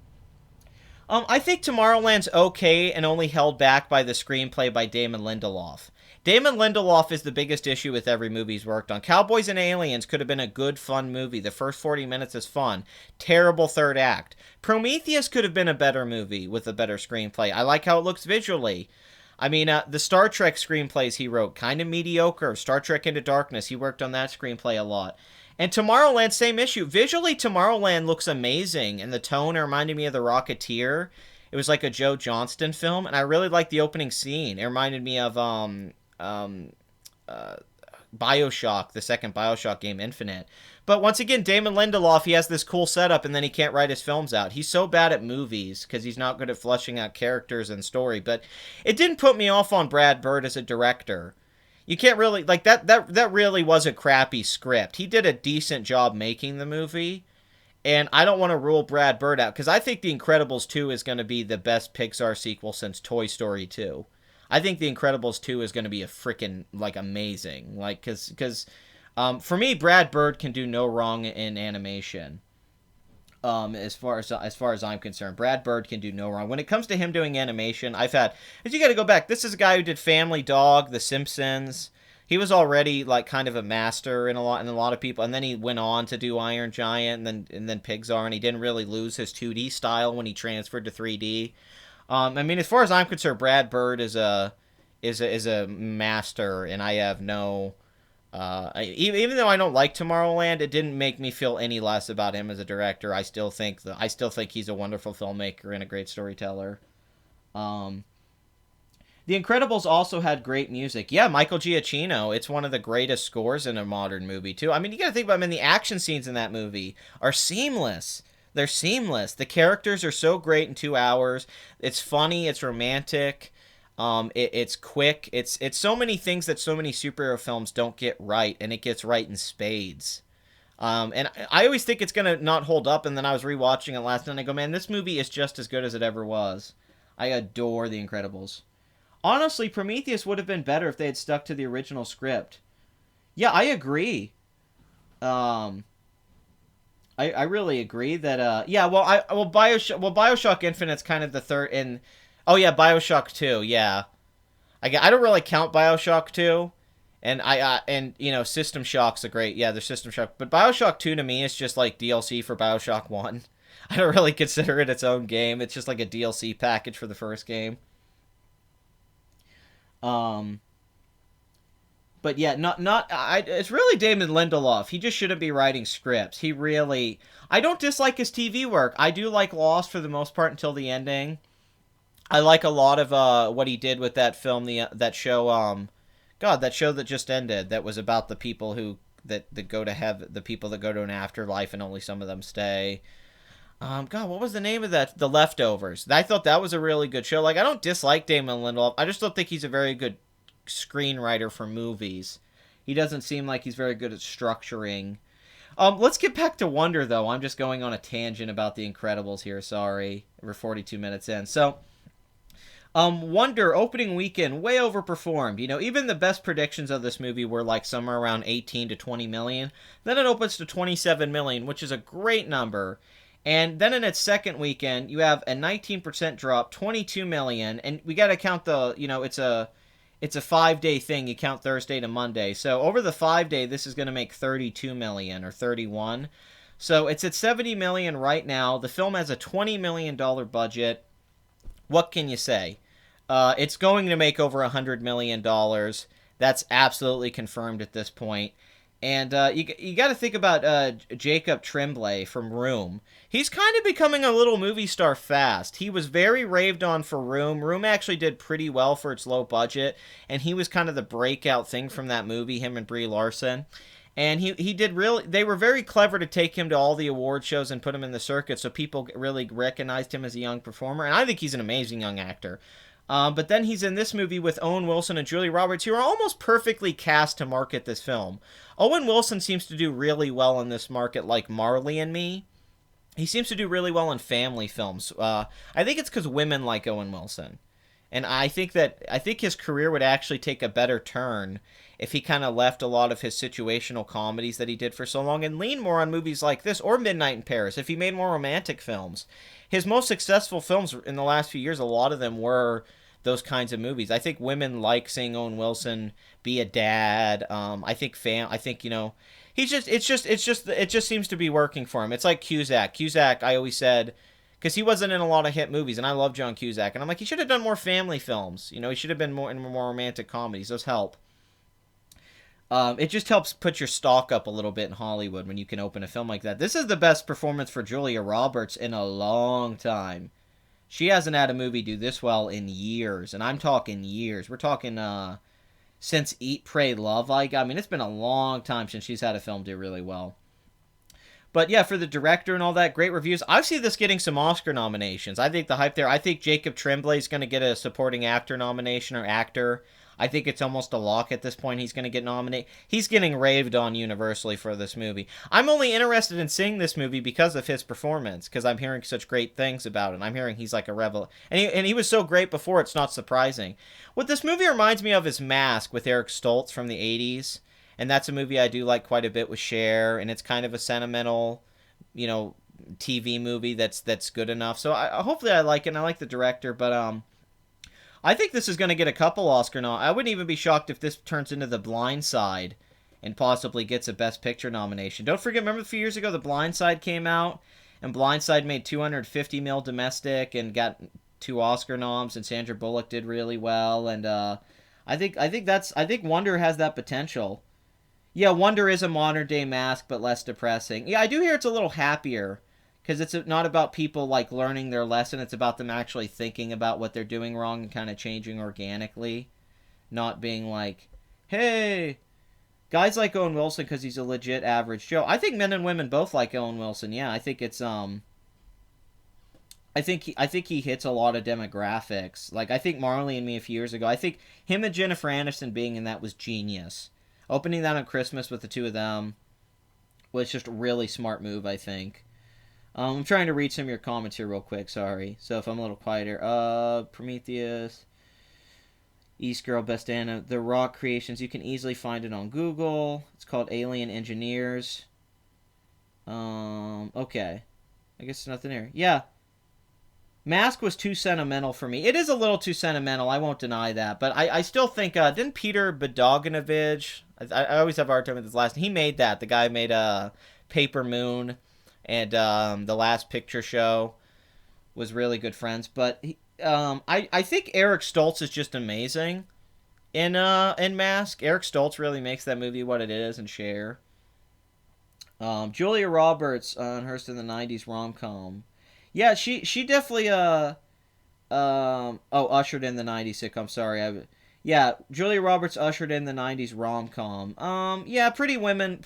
I think Tomorrowland's okay and only held back by the screenplay by Damon Lindelof. Damon Lindelof is the biggest issue with every movie he's worked on. Cowboys and Aliens could have been a good, fun movie. The first 40 minutes is fun. Terrible third act. Prometheus could have been a better movie with a better screenplay. I like how it looks visually. I mean, the Star Trek screenplays he wrote, kind of mediocre. Star Trek Into Darkness, he worked on that screenplay a lot. And Tomorrowland, same issue. Visually, Tomorrowland looks amazing, and the tone reminded me of The Rocketeer. It was like a Joe Johnston film, and I really liked the opening scene. It reminded me of um, Bioshock, the second Bioshock game, Infinite. But once again, Damon Lindelof, he has this cool setup, and then he can't write his films out. He's so bad at movies because he's not good at fleshing out characters and story. But it didn't put me off on Brad Bird as a director. You can't really like that really was a crappy script. He did a decent job making the movie, and I don't want to rule Brad Bird out because I think The Incredibles 2 is going to be the best Pixar sequel since Toy Story 2. I think The Incredibles 2 is going to be a freaking like amazing, like because for me Brad Bird can do no wrong in animation. As far as I'm concerned, Brad Bird can do no wrong. When it comes to him doing animation, you got to go back. This is a guy who did Family Dog, The Simpsons. He was already like kind of a master in a lot of people, and then he went on to do Iron Giant and then Pixar, and he didn't really lose his 2D style when he transferred to 3D. I mean, as far as I'm concerned, Brad Bird is a master, and I have no. Even though I don't like Tomorrowland, it didn't make me feel any less about him as a director. I still think he's a wonderful filmmaker and a great storyteller. The Incredibles also had great music. Yeah, Michael Giacchino. It's one of the greatest scores in a modern movie too. I mean, you got to think about the action scenes in that movie are seamless. They're seamless. The characters are so great in 2 hours. It's funny. It's romantic. It's quick. It's so many things that so many superhero films don't get right, and it gets right in spades. And I always think it's gonna not hold up, and then I was rewatching it last night, and I go, man, this movie is just as good as it ever was. I adore The Incredibles. Honestly, Prometheus would have been better if they had stuck to the original script. Yeah, I agree. I really agree that BioShock Infinite's kind of the third in. Oh yeah, BioShock 2, yeah. I don't really count BioShock 2, and System Shock's a great, yeah, there's System Shock, but BioShock 2 to me is just like DLC for BioShock 1. I don't really consider it its own game. It's just like a DLC package for the first game. But yeah, it's really Damon Lindelof. He just shouldn't be writing scripts. I don't dislike his TV work. I do like Lost for the most part until the ending. I like a lot of what he did with that film, that show, that show that just ended, that was about the people that go to heaven, the people that go to an afterlife and only some of them stay. What was the name of that? The Leftovers. I thought that was a really good show. Like, I don't dislike Damon Lindelof. I just don't think he's a very good screenwriter for movies. He doesn't seem like he's very good at structuring. Let's get back to Wonder, though. I'm just going on a tangent about The Incredibles here. Sorry. We're 42 minutes in. So, Wonder, opening weekend, way overperformed. Even the best predictions of this movie were like somewhere around 18 to 20 million. Then it opens to 27 million, which is a great number. And then in its second weekend, you have a 19% drop, 22 million. And we got to count it's a 5-day thing. You count Thursday to Monday. So over the 5-day, this is going to make 32 million or 31. So it's at 70 million right now. The film has a $20 million budget. What can you say? It's going to make over $100 million. That's absolutely confirmed at this point. And you got to think about Jacob Tremblay from Room. He's kind of becoming a little movie star fast. He was very raved on for Room. Room actually did pretty well for its low budget, and he was kind of the breakout thing from that movie, him and Brie Larson. And he did really. They were very clever to take him to all the award shows and put him in the circuit, so people really recognized him as a young performer. And I think he's an amazing young actor. But then he's in this movie with Owen Wilson and Julia Roberts, who are almost perfectly cast to market this film. Owen Wilson seems to do really well in this market, like Marley and Me. He seems to do really well in family films. I think it's because women like Owen Wilson. And I think his career would actually take a better turn if he kind of left a lot of his situational comedies that he did for so long and leaned more on movies like this or Midnight in Paris. If he made more romantic films, his most successful films in the last few years, a lot of them were those kinds of movies. I think women like seeing Owen Wilson be a dad. I think he's just it just seems to be working for him. It's like Cusack. Cusack, I always said, because he wasn't in a lot of hit movies, and I love John Cusack, and I'm like, he should have done more family films. He should have been more in more romantic comedies. Those help. It just helps put your stock up a little bit in Hollywood when you can open a film like that. This is the best performance for Julia Roberts in a long time. She hasn't had a movie do this well in years, and I'm talking years. We're talking since Eat, Pray, Love. I mean, it's been a long time since she's had a film do really well. But yeah, for the director and all that, great reviews. I see this getting some Oscar nominations. I think the hype there. I think Jacob Tremblay is going to get a supporting actor nomination or actor. I think it's almost a lock at this point. He's going to get nominated. He's getting raved on universally for this movie. I'm only interested in seeing this movie because of his performance, because I'm hearing such great things about it. I'm hearing he's like a rebel. And he was so great before, it's not surprising. What this movie reminds me of is Mask with Eric Stoltz from the 80s. And that's a movie I do like quite a bit with Cher, and it's kind of a sentimental, TV movie that's good enough. So hopefully I like it, and I like the director, but I think this is going to get a couple Oscar I wouldn't even be shocked if this turns into The Blind Side and possibly gets a Best Picture nomination. Don't forget, remember a few years ago The Blind Side came out, and Blind Side made $250 million domestic and got 2 Oscar noms, and Sandra Bullock did really well, and I think Wonder has that potential. Yeah, Wonder is a modern day Mask, but less depressing. Yeah, I do hear it's a little happier, because it's not about people like learning their lesson. It's about them actually thinking about what they're doing wrong and kind of changing organically, not being like, hey, guys like Owen Wilson because he's a legit average Joe. I think men and women both like Owen Wilson. Yeah, I think it's I think he hits a lot of demographics. Like, I think Marley and Me a few years ago, I think him and Jennifer Aniston being in that was genius. Opening that on Christmas with the two of them was just a really smart move, I think. I'm trying to read some of your comments here real quick, sorry. So if I'm a little quieter. Prometheus, East Girl, Best Anna, The Rock Creations. You can easily find it on Google. It's called Alien Engineers. Okay. I guess there's nothing here. Yeah. Mask was too sentimental for me. It is a little too sentimental, I won't deny that. But I still think, didn't Peter Bogdanovich, I always have a hard time with his last name. He made that. The guy made Paper Moon and The Last Picture Show was really good friends. But I think Eric Stoltz is just amazing in Mask. Eric Stoltz really makes that movie what it is, and Cher. Julia Roberts on Hearst in the 90s rom-com. Yeah, she definitely ushered in the 90s sitcom. Sorry, yeah, Julia Roberts ushered in the 90s rom-com. Yeah, Pretty Women.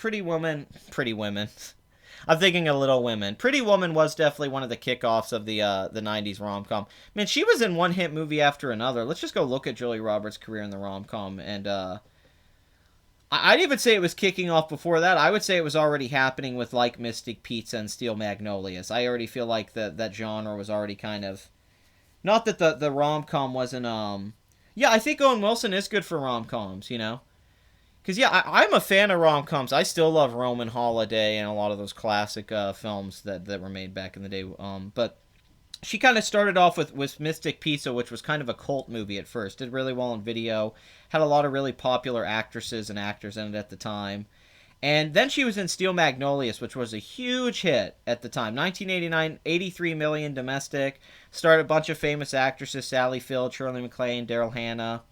I'm thinking of Little Women. Pretty Woman was definitely one of the kickoffs of the 90s rom-com. Man, she was in one hit movie after another. Let's just go look at Julia Roberts' career in the rom-com, and I'd even say it was kicking off before that. I would say it was already happening with like Mystic Pizza and Steel Magnolias. I already feel like that genre was already kind of, not that the rom-com wasn't yeah, I think Owen Wilson is good for rom-coms, because yeah, I'm a fan of rom-coms. I still love Roman Holiday and a lot of those classic films that were made back in the day. But she kind of started off with Mystic Pizza, which was kind of a cult movie at first. Did really well on video. Had a lot of really popular actresses and actors in it at the time. And then she was in Steel Magnolias, which was a huge hit at the time. 1989, 83 million domestic. Starred a bunch of famous actresses: Sally Field, Shirley MacLaine, Daryl Hannah.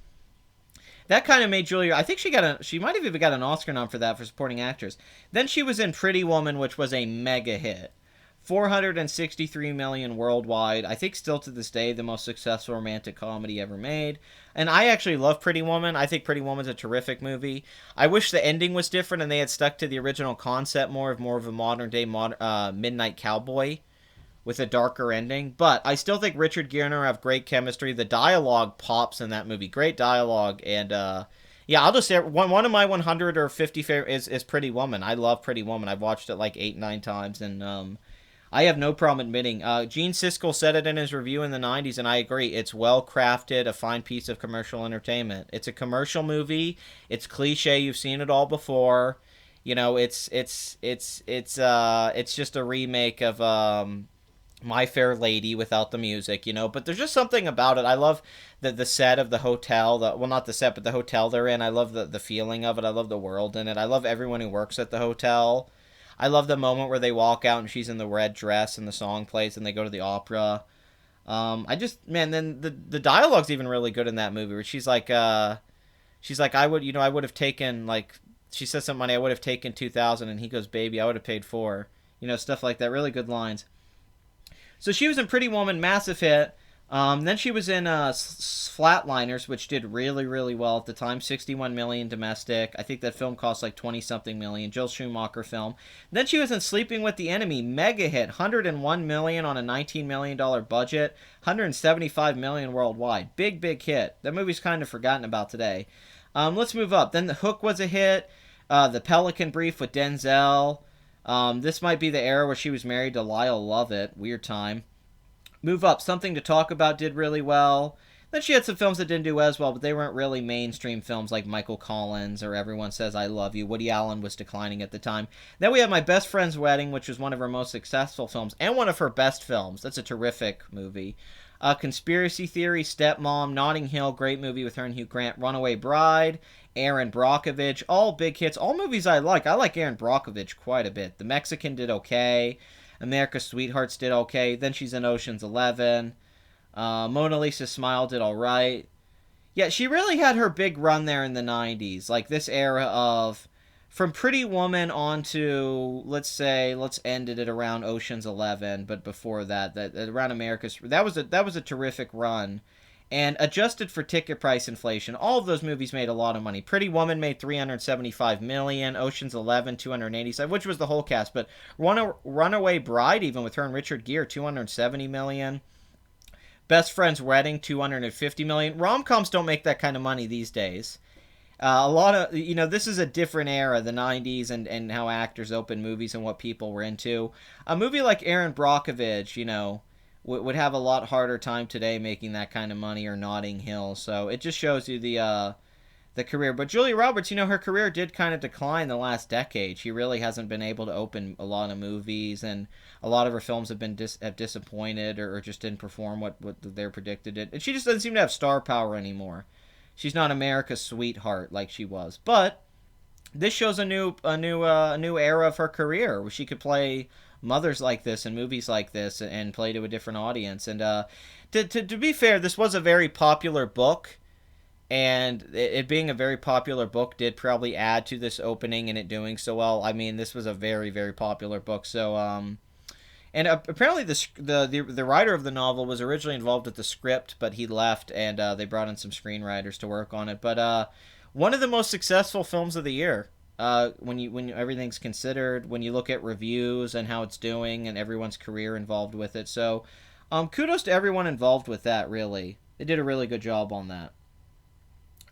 That kind of made Julia. I think she might have even got an Oscar nom for that, for supporting actress. Then she was in Pretty Woman, which was a mega hit. 463 million worldwide. I think still to this day the most successful romantic comedy ever made. And I actually love Pretty Woman. I think Pretty Woman's a terrific movie. I wish the ending was different and they had stuck to the original concept more of a modern day midnight cowboy with a darker ending. But I still think Richard Gere and her have great chemistry. The dialogue pops in that movie. Great dialogue. And yeah, I'll just say one of my 100 or 50 favorite is Pretty Woman. I love Pretty Woman. I've watched it like 8-9 times, and I have no problem admitting. Gene Siskel said it in his review in the '90s, and I agree. It's well crafted, a fine piece of commercial entertainment. It's a commercial movie. It's cliche. You've seen it all before. You know, it's just a remake of My Fair Lady without the music. You know, but there's just something about it. I love the set of the hotel. Well, not the set, but the hotel they're in. I love the feeling of it. I love the world in it. I love everyone who works at the hotel. I love the moment where they walk out and she's in the red dress and the song plays and they go to the opera. I just man, then the dialogue's even really good in that movie where she's like I would have taken like she says something money I would have taken 2,000 and he goes baby I would have paid 4. Stuff like that. Really good lines. So she was in Pretty Woman, massive hit. Then she was in Flatliners, which did really, really well at the time. 61 million domestic. I think that film cost like 20 something million. Joel Schumacher film. Then she was in Sleeping with the Enemy, mega hit, 101 million on a $19 million budget, 175 million worldwide. Big, big hit. That movie's kind of forgotten about today. Let's move up. Then The Hook was a hit. The Pelican Brief with Denzel. This might be the era where she was married to Lyle Lovett. Weird time. Move up. Something to Talk About did really well. Then she had some films that didn't do as well, but they weren't really mainstream films like Michael Collins or Everyone Says I Love You. Woody Allen was declining at the time. Then we have My Best Friend's Wedding, which was one of her most successful films and one of her best films. That's a terrific movie. Conspiracy Theory, Stepmom, Notting Hill, great movie with her and Hugh Grant. Runaway Bride, Aaron Brockovich, all big hits. All movies I like. I like Aaron Brockovich quite a bit. The Mexican did okay. America's Sweethearts did okay. Then she's in Ocean's 11. Mona Lisa Smile did all right. Yeah, she really had her big run there in the 90s. Like this era of from Pretty Woman on to, let's end it at around Ocean's 11, but before that around America's that was a terrific run. And adjusted for ticket price inflation, all of those movies made a lot of money. Pretty Woman made 375 million, Ocean's 11 287, which was the whole cast, but Runaway Bride, even with her and Richard Gere, 270 million. Best Friend's Wedding, 250 million. Rom-coms don't make that kind of money these days. A lot of, this is a different era, the 90s, and how actors opened movies and what people were into. A movie like Aaron Brockovich, would have a lot harder time today making that kind of money, or Notting Hill. So it just shows you the career. But Julia Roberts, her career did kind of decline the last decade. She really hasn't been able to open a lot of movies, and a lot of her films have been have disappointed or just didn't perform what they're predicted it. And she just doesn't seem to have star power anymore. She's not America's sweetheart like she was. But this shows a new era of her career where she could play mothers like this and movies like this and play to a different audience. And to be fair, this was a very popular book, and it being a very popular book did probably add to this opening and it doing so well. I mean, this was a very, very popular book. So and apparently the writer of the novel was originally involved with the script, but he left, and they brought in some screenwriters to work on it. But one of the most successful films of the year. When everything's considered, when you look at reviews and how it's doing and everyone's career involved with it. So, kudos to everyone involved with that, really. They did a really good job on that.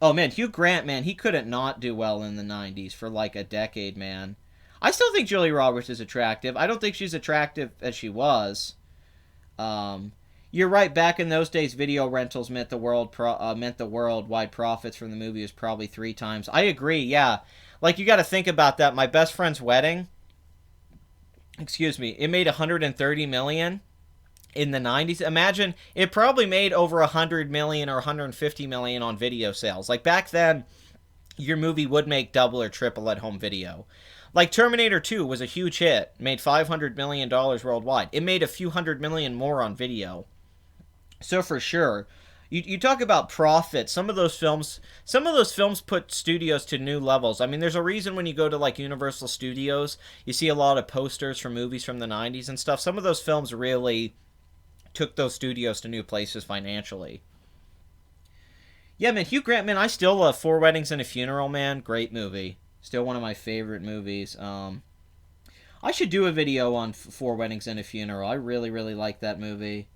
Oh, man, Hugh Grant, man, he couldn't not do well in the 90s for like a decade, man. I still think Julia Roberts is attractive. I don't think she's attractive as she was. You're right, back in those days, video rentals meant the worldwide profits from the movie was probably 3 times. I agree, yeah. Like, you got to think about that. My Best Friend's Wedding, it made 130 million in the 90s. Imagine, it probably made over 100 million or 150 million on video sales. Like, back then, your movie would make double or triple at home video. Like, Terminator 2 was a huge hit, made $500 million worldwide. It made a few hundred million more on video. So, for sure, You talk about profit. Some of those films put studios to new levels. I mean, there's a reason when you go to like Universal Studios, you see a lot of posters from movies from the 90s and stuff. Some of those films really took those studios to new places financially. Yeah, man, Hugh Grant, man, I still love Four Weddings and a Funeral, man. Great movie. Still one of my favorite movies. I should do a video on Four Weddings and a Funeral. I really, really like that movie.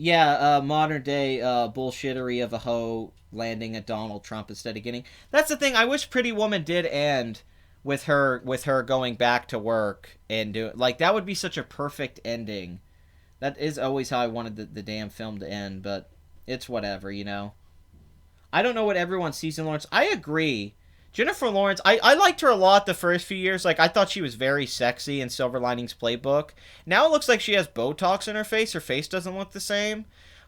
Yeah, modern day bullshittery of a hoe landing at Donald Trump instead of getting... That's the thing, I wish Pretty Woman did end with her going back to work and do like that would be such a perfect ending. That is always how I wanted the damn film to end, but it's whatever, you know. I don't know what everyone sees in Lawrence. I agree. Jennifer Lawrence, I liked her a lot the first few years. Like, I thought she was very sexy in Silver Linings Playbook. Now it looks like she has Botox in her face. Her face doesn't look the same.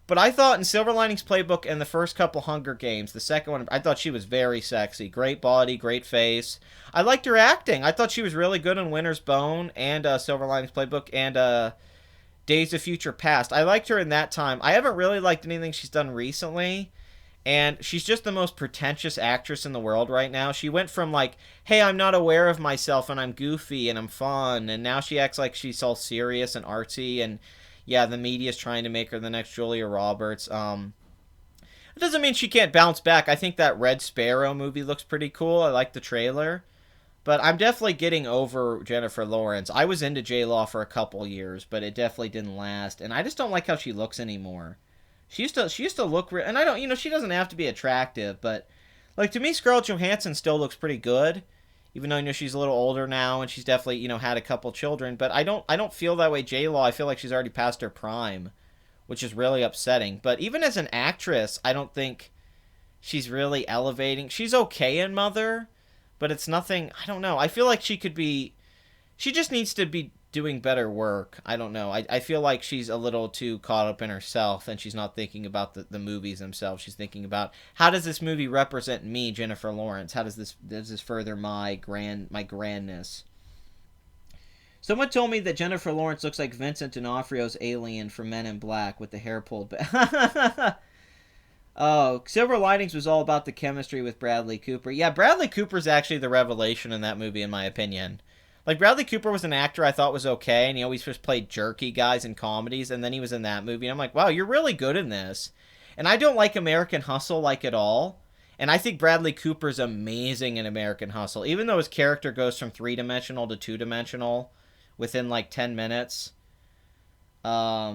But I thought in Silver Linings Playbook and the first couple Hunger Games, the second one, I thought she was very sexy. Great body, great face. I liked her acting. I thought she was really good in Winter's Bone and Silver Linings Playbook and Days of Future Past. I liked her in that time. I haven't really liked anything she's done recently. And she's just the most pretentious actress in the world right now. She went from like, hey, I'm not aware of myself and I'm goofy and I'm fun. And now she acts like she's all serious and artsy. And yeah, the media's trying to make her the next Julia Roberts. It doesn't mean she can't bounce back. I think that Red Sparrow movie looks pretty cool. I like the trailer. But I'm definitely getting over Jennifer Lawrence. I was into J-Law for a couple years, but it definitely didn't last. And I just don't like how she looks anymore. She used to look, and I don't, she doesn't have to be attractive, but like to me, Scarlett Johansson still looks pretty good, even though she's a little older now and she's definitely had a couple children. But I don't feel that way. J-Law, I feel like she's already past her prime, which is really upsetting. But even as an actress, I don't think she's really elevating. She's okay in Mother, but it's nothing. I don't know. I feel like she just needs to be doing better work. I don't know. I feel like she's a little too caught up in herself and she's not thinking about the movies themselves. She's thinking about, how does this movie represent me, Jennifer Lawrence? How does this further my grandness? Someone told me that Jennifer Lawrence looks like Vincent D'Onofrio's alien from Men in Black with the hair pulled back. Oh, Silver Linings was all about the chemistry with Bradley Cooper. Yeah, Bradley Cooper's actually the revelation in that movie, in my opinion. Like, Bradley Cooper was an actor I thought was okay, and he always just played jerky guys in comedies, and then he was in that movie, and I'm like, wow, you're really good in this. And I don't like American Hustle, like, at all. And I think Bradley Cooper's amazing in American Hustle, even though his character goes from three-dimensional to two-dimensional within, like, 10 minutes. Yeah,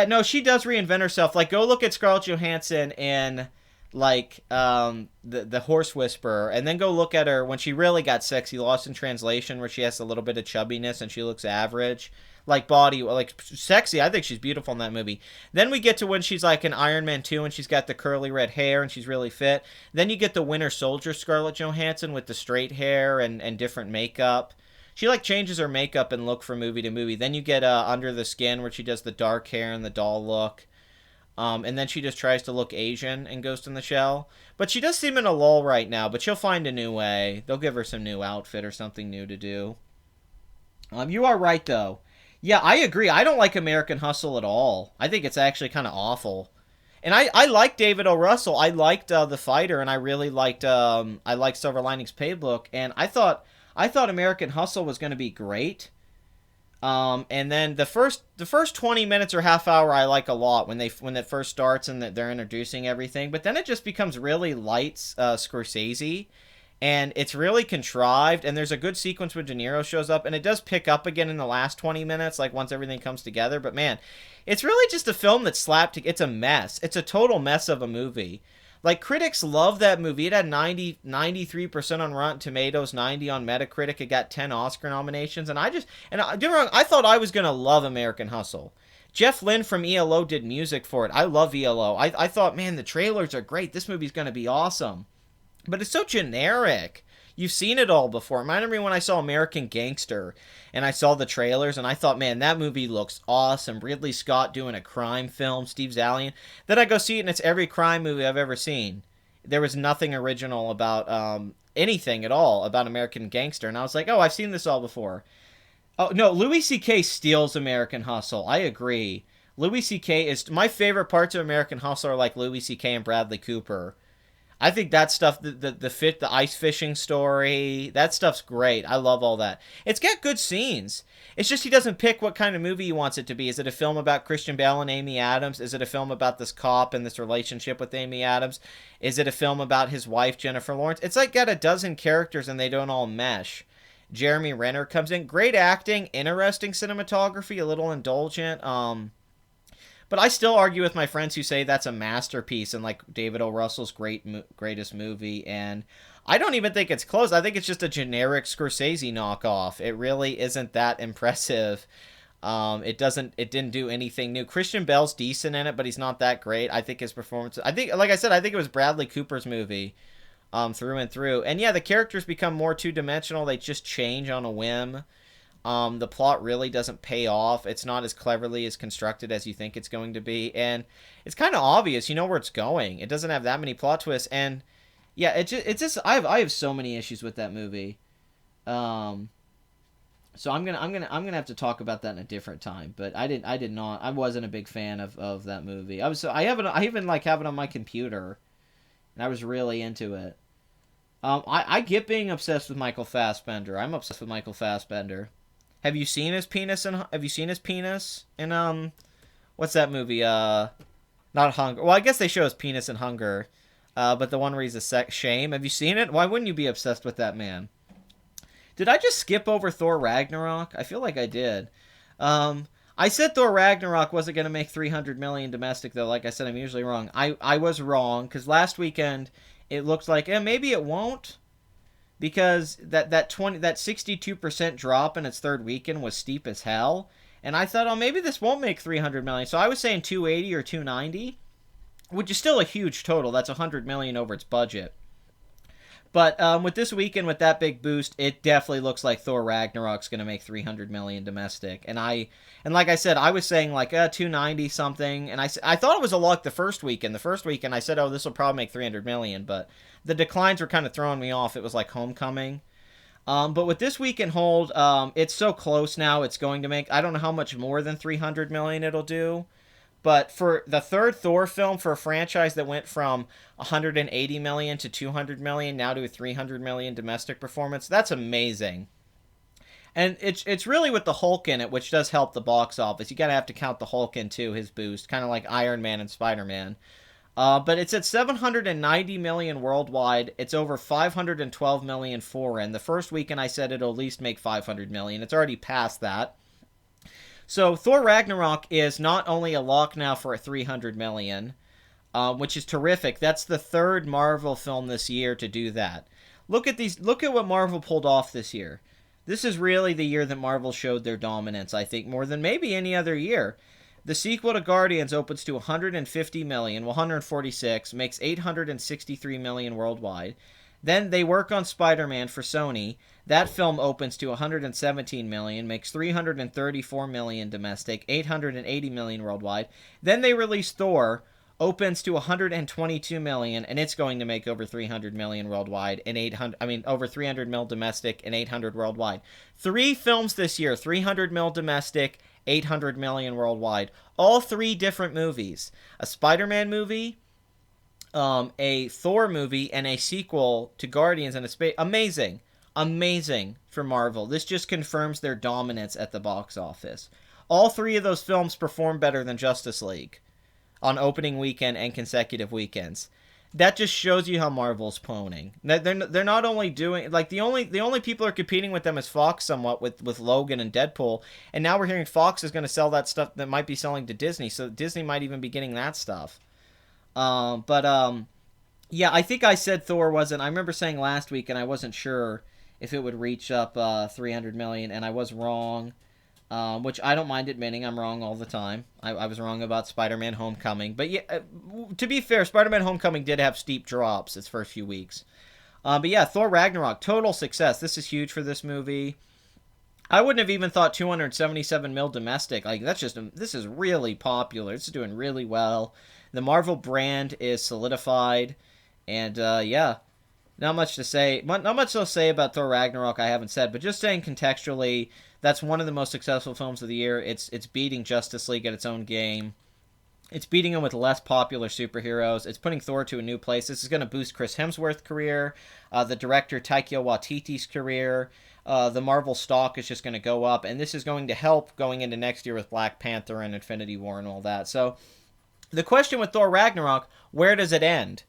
no, she does reinvent herself. Like, go look at Scarlett Johansson in like the Horse Whisperer, and then go look at her when she really got sexy, Lost in Translation, where she has a little bit of chubbiness and she looks average, like body, like sexy. I think she's beautiful in that movie. Then we get to when she's like in Iron Man 2 and she's got the curly red hair and she's really fit. Then you get the Winter Soldier Scarlett Johansson with the straight hair and different makeup. She like changes her makeup and look from movie to movie. Then you get Under the Skin, where she does the dark hair and the doll look. And then she just tries to look Asian in Ghost in the Shell. But she does seem in a lull right now, but she'll find a new way. They'll give her some new outfit or something new to do. You are right, though. Yeah, I agree. I don't like American Hustle at all. I think it's actually kind of awful. And I like David O. Russell. I liked The Fighter, and I really liked Silver Linings Playbook. And I thought American Hustle was going to be great. And then the first 20 minutes or half hour I like a lot when it first starts and that they're introducing everything, but then it just becomes really light Scorsese, and it's really contrived, and there's a good sequence when De Niro shows up, and it does pick up again in the last 20 minutes, like once everything comes together, but man, it's really just a film that's it's a mess. It's a total mess of a movie. Like, critics love that movie. It had 93% on Rotten Tomatoes, 90 on Metacritic. It got 10 Oscar nominations. And don't get me wrong, I thought I was going to love American Hustle. Jeff Lynne from ELO did music for it. I love ELO. I thought, man, the trailers are great. This movie's going to be awesome. But it's so generic. You've seen it all before. It reminded me when I saw American Gangster and I saw the trailers and I thought, man, that movie looks awesome. Ridley Scott doing a crime film, Steve Zalian. Then I go see it and it's every crime movie I've ever seen. There was nothing original about anything at all about American Gangster. And I was like, oh, I've seen this all before. Oh, no, Louis C.K. steals American Hustle. I agree. Louis C.K. is... My favorite parts of American Hustle are like Louis C.K. and Bradley Cooper. I think that stuff, the ice fishing story, that stuff's great. I love all that. It's got good scenes. It's just he doesn't pick what kind of movie he wants it to be. Is it a film about Christian Bale and Amy Adams? Is it a film about this cop and this relationship with Amy Adams? Is it a film about his wife, Jennifer Lawrence? It's like got a dozen characters and they don't all mesh. Jeremy Renner comes in. Great acting, interesting cinematography, a little indulgent. But I still argue with my friends who say that's a masterpiece and like David O. Russell's greatest movie, and I don't even think it's close. I think it's just a generic Scorsese knockoff. It really isn't that impressive. It didn't do anything new. Christian Bale's decent in it, but he's not that great. I think his performance, I think, like I said, I think it was Bradley Cooper's movie, through and through. And yeah, the characters become more two-dimensional. They just change on a whim. The plot really doesn't pay off. It's not as cleverly as constructed as you think it's going to be, and it's kind of obvious. You know where it's going. It doesn't have that many plot twists, and yeah, it's just I have so many issues with that movie. So I'm gonna have to talk about that in a different time. But I wasn't a big fan of that movie. I even like have it on my computer, and I was really into it. I get being obsessed with Michael Fassbender. I'm obsessed with Michael Fassbender. Have you seen his penis in what's that movie? Not Hunger. Well, I guess they show his penis in Hunger. But the one where he's a shame. Have you seen it? Why wouldn't you be obsessed with that man? Did I just skip over Thor Ragnarok? I feel like I did. I said Thor Ragnarok wasn't going to make 300 million domestic, though. Like I said, I'm usually wrong. I was wrong, because last weekend it looked like, maybe it won't. Because that 62% drop in its third weekend was steep as hell. And I thought, maybe this won't make 300 million. So I was saying 280 or 290, which is still a huge total. That's 100 million over its budget. But with this weekend, with that big boost, it definitely looks like Thor Ragnarok's going to make 300 million domestic. And like I said, I was saying like 290 something, and I thought it was a luck the first weekend. The first weekend, I said, this will probably make 300 million, but the declines were kind of throwing me off. It was like Homecoming. But with this weekend hold, it's so close now. It's going to make, I don't know how much more than 300 million it'll do. But for the third Thor film, for a franchise that went from 180 million to 200 million, now to a 300 million domestic performance, that's amazing. And it's really with the Hulk in it, which does help the box office. You gotta have to count the Hulk in too, his boost, kind of like Iron Man and Spider-Man. But it's at 790 million worldwide. It's over 512 million foreign. The first weekend I said it'll at least make 500 million. It's already past that. So Thor Ragnarok is not only a lock now for a 300 million, which is terrific. That's the third Marvel film this year to do that. Look at what Marvel pulled off this year. This is really the year that Marvel showed their dominance, I think, more than maybe any other year. The sequel to Guardians opens to 150 million, 146, makes 863 million worldwide. Then they work on Spider-Man for Sony. That film opens to 117 million, makes 334 million domestic, 880 million worldwide. Then they release Thor, opens to 122 million, and it's going to make over 300 million worldwide and over 300 mil domestic and 800 worldwide. 3 films this year, 300 mil domestic, 800 million worldwide. All 3 different movies. A Spider-Man movie, a Thor movie, and a sequel to Guardians and a space. Amazing for Marvel. This just confirms their dominance at the box office. All 3 of those films perform better than Justice League on opening weekend and consecutive weekends. That just shows you how Marvel's pwning. They're not only doing, like, the only people who are competing with them is Fox somewhat with Logan and Deadpool, and now we're hearing Fox is going to sell that stuff that might be selling to Disney, so Disney might even be getting that stuff. Yeah, I think I said Thor wasn't, I remember saying last week, and I wasn't sure if it would reach up 300 million, and I was wrong, which I don't mind admitting. I'm wrong all the time. I was wrong about Spider-Man Homecoming. But yeah, to be fair, Spider-Man Homecoming did have steep drops its first few weeks. But yeah, Thor Ragnarok, total success. This is huge for this movie. I wouldn't have even thought 277 mil domestic. Like, this is really popular. This is doing really well. The Marvel brand is solidified. And yeah, not much to say. Not much to say about Thor Ragnarok I haven't said, but just saying contextually, that's one of the most successful films of the year. It's beating Justice League at its own game. It's beating them with less popular superheroes. It's putting Thor to a new place. This is going to boost Chris Hemsworth's career, the director Taika Waititi's career. The Marvel stock is just going to go up, and this is going to help going into next year with Black Panther and Infinity War and all that. So the question with Thor Ragnarok, where does it end?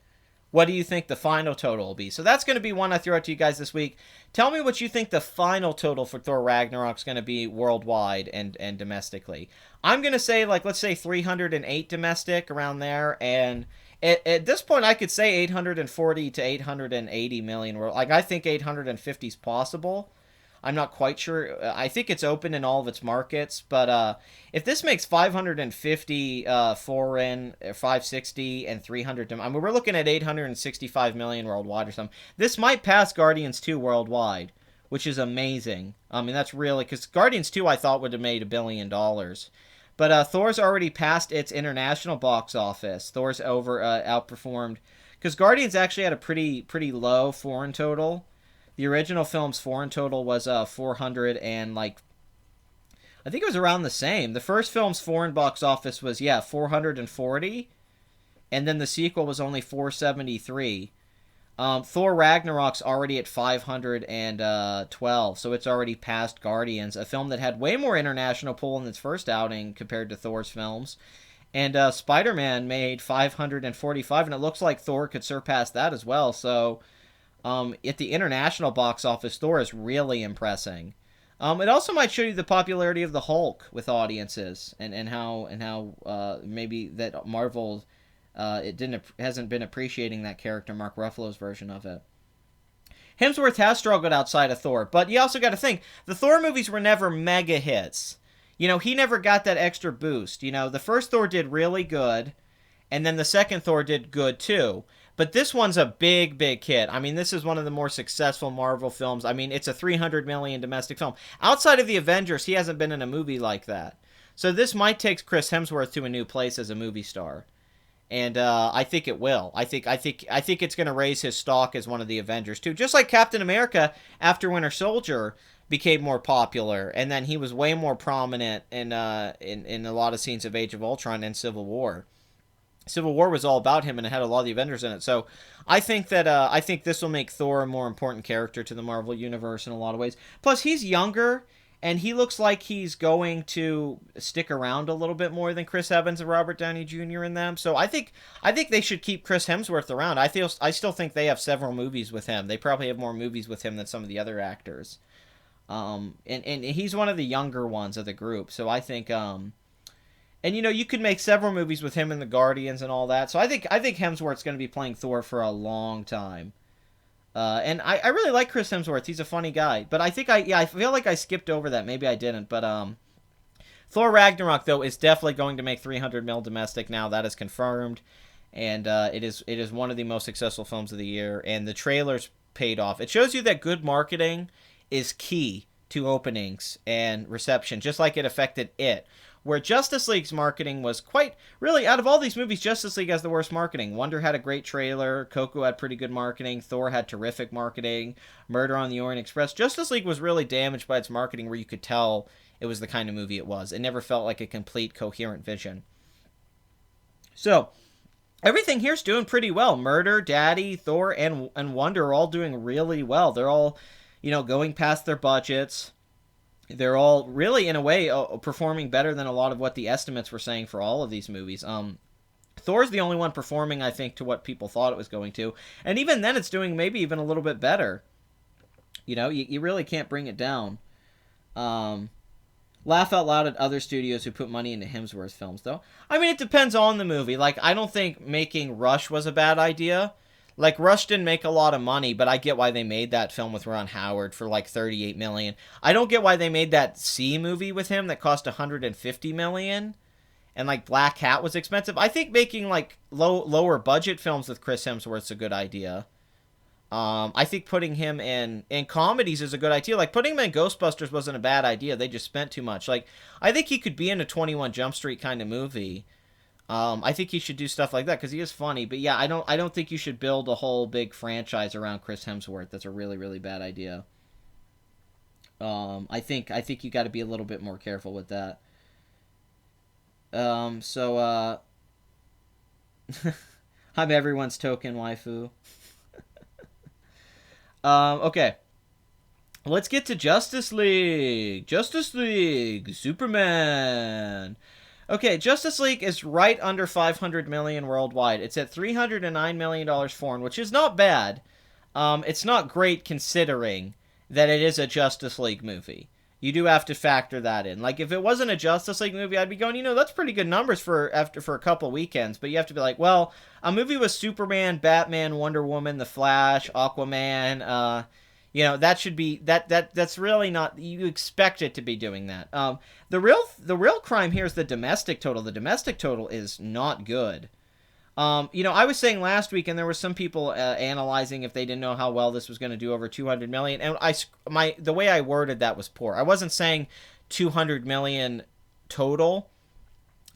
what do you think the final total will be? So that's going to be one I throw out to you guys this week. Tell me what you think the final total for Thor Ragnarok is going to be worldwide and domestically. I'm going to say, like, let's say 308 domestic, around there, and at this point I could say 840 to 880 million. Like, I think 850 is possible. I'm not quite sure. I think it's open in all of its markets, but if this makes 550 foreign, 560, and 300, I mean, we're looking at 865 million worldwide or something. This might pass Guardians 2 worldwide, which is amazing. I mean, that's really, because Guardians 2 I thought would have made $1 billion. But Thor's already passed its international box office. Thor's outperformed, because Guardians actually had a pretty low foreign total. The original film's foreign total was 400 and, like, I think it was around the same. The first film's foreign box office was 440, and then the sequel was only 473. Thor Ragnarok's already at 512, so it's already passed Guardians, a film that had way more international pull in its first outing compared to Thor's films. And Spider-Man made 545, and it looks like Thor could surpass that as well. So at the international box office, Thor is really impressing. It also might show you the popularity of the Hulk with audiences, and how maybe that Marvel hasn't been appreciating that character, Mark Ruffalo's version of it. Hemsworth has struggled outside of Thor, but you also got to think the Thor movies were never mega hits. You know, he never got that extra boost. You know, the first Thor did really good, and then the second Thor did good too. But this one's a big hit. I mean, this is one of the more successful Marvel films. I mean, it's a 300 million domestic film. Outside of the Avengers, he hasn't been in a movie like that. So this might take Chris Hemsworth to a new place as a movie star. And I think it will. I think it's going to raise his stock as one of the Avengers too. Just like Captain America after Winter Soldier became more popular, and then he was way more prominent in a lot of scenes of Age of Ultron and Civil War. Civil War was all about him, and it had a lot of the Avengers in it. So I think that this will make Thor a more important character to the Marvel Universe in a lot of ways. Plus, he's younger, and he looks like he's going to stick around a little bit more than Chris Evans and Robert Downey Jr. in them. So I think they should keep Chris Hemsworth around. I still think they have several movies with him. They probably have more movies with him than some of the other actors. And he's one of the younger ones of the group. So I think and you know, you could make several movies with him and the Guardians and all that. So I think Hemsworth's going to be playing Thor for a long time. And I really like Chris Hemsworth. He's a funny guy. But I think I feel like I skipped over that. Maybe I didn't. But Thor Ragnarok, though, is definitely going to make 300 mil domestic now. That is confirmed. And it is one of the most successful films of the year. And the trailers paid off. It shows you that good marketing is key to openings and reception, just like it affected it. Where Justice League's marketing was really, out of all these movies, Justice League has the worst marketing. Wonder had a great trailer, Coco had pretty good marketing, Thor had terrific marketing, Murder on the Orient Express. Justice League was really damaged by its marketing, where you could tell it was the kind of movie it was. It never felt like a complete, coherent vision. So, everything here's doing pretty well. Murder, Daddy, Thor, and Wonder are all doing really well. They're all, going past their budgets. They're all really, in a way, performing better than a lot of what the estimates were saying for all of these movies. Thor's the only one performing, I think, to what people thought it was going to. And even then, it's doing maybe even a little bit better. You really can't bring it down. Laugh out loud at other studios who put money into Hemsworth films, though. I mean, it depends on the movie. Like, I don't think making Rush was a bad idea. Like, Rush didn't make a lot of money, but I get why they made that film with Ron Howard for like $38 million. I don't get why they made that C movie with him that cost $150 million, and like Black Cat was expensive. I think making like lower budget films with Chris Hemsworth's a good idea. I think putting him in comedies is a good idea. Like, putting him in Ghostbusters wasn't a bad idea. They just spent too much. Like, I think he could be in a 21 Jump Street kind of movie. I think he should do stuff like that because he is funny. But yeah, I don't think you should build a whole big franchise around Chris Hemsworth. That's a really, really bad idea. I think you got to be a little bit more careful with that. I'm everyone's token waifu. Okay. Let's get to Justice League. Justice League. Superman. Okay, Justice League is right under 500 million worldwide. It's at $309 million foreign, which is not bad. It's not great considering that it is a Justice League movie. You do have to factor that in. Like, if it wasn't a Justice League movie, I'd be going, that's pretty good numbers for a couple weekends. But you have to be like, well, a movie with Superman, Batman, Wonder Woman, The Flash, Aquaman, that should be that's really not, you expect it to be doing that. The real crime here is the domestic total. The domestic total is not good. I was saying last week, and there were some people analyzing if they didn't know how well this was going to do over 200 million, and the way I worded that was poor. I wasn't saying 200 million total.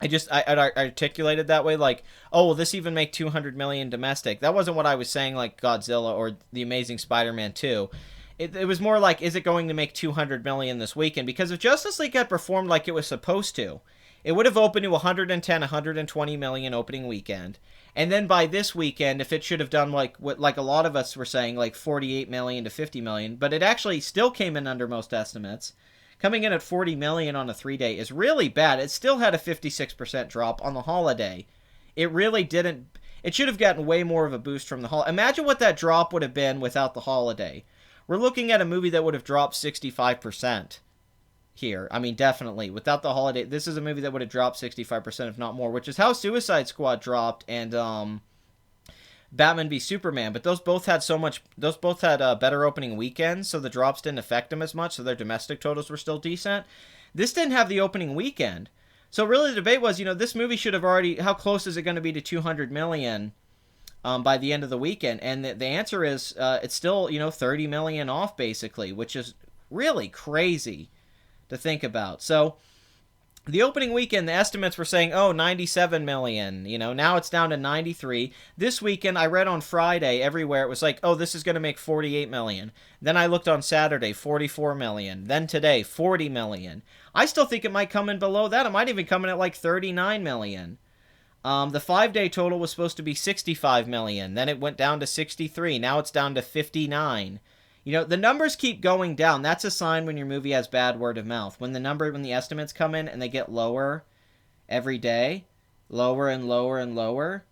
I articulated that way, like, oh, will this even make 200 million domestic? That wasn't what I was saying, like Godzilla or The Amazing Spider-Man 2. It was more like, is it going to make 200 million this weekend? Because if Justice League had performed like it was supposed to, it would have opened to 110, 120 million opening weekend. And then by this weekend, if it should have done like a lot of us were saying, like 48 million to 50 million, but it actually still came in under most estimates. Coming in at 40 million on a 3-day is really bad. It still had a 56% drop on the holiday. It really didn't. It should have gotten way more of a boost from the holiday. Imagine what that drop would have been without the holiday. We're looking at a movie that would have dropped 65%. Here. I mean, definitely. Without the holiday, this is a movie that would have dropped 65%, if not more, which is how Suicide Squad dropped and Batman v Superman. But those both had better opening weekends, so the drops didn't affect them as much, so their domestic totals were still decent. This didn't have the opening weekend. So really the debate was, this movie should have already, how close is it going to be to 200 million by the end of the weekend? And the answer is, it's still, 30 million off, basically, which is really crazy to think about. So the opening weekend, the estimates were saying, 97 million. Now it's down to 93. This weekend, I read on Friday everywhere, it was like, this is going to make 48 million. Then I looked on Saturday, 44 million. Then today, 40 million. I still think it might come in below that. It might even come in at like 39 million. The 5-day total was supposed to be 65 million. Then it went down to 63. Now it's down to 59. The numbers keep going down. That's a sign when your movie has bad word of mouth. When the estimates come in and they get lower every day, lower and lower and lower.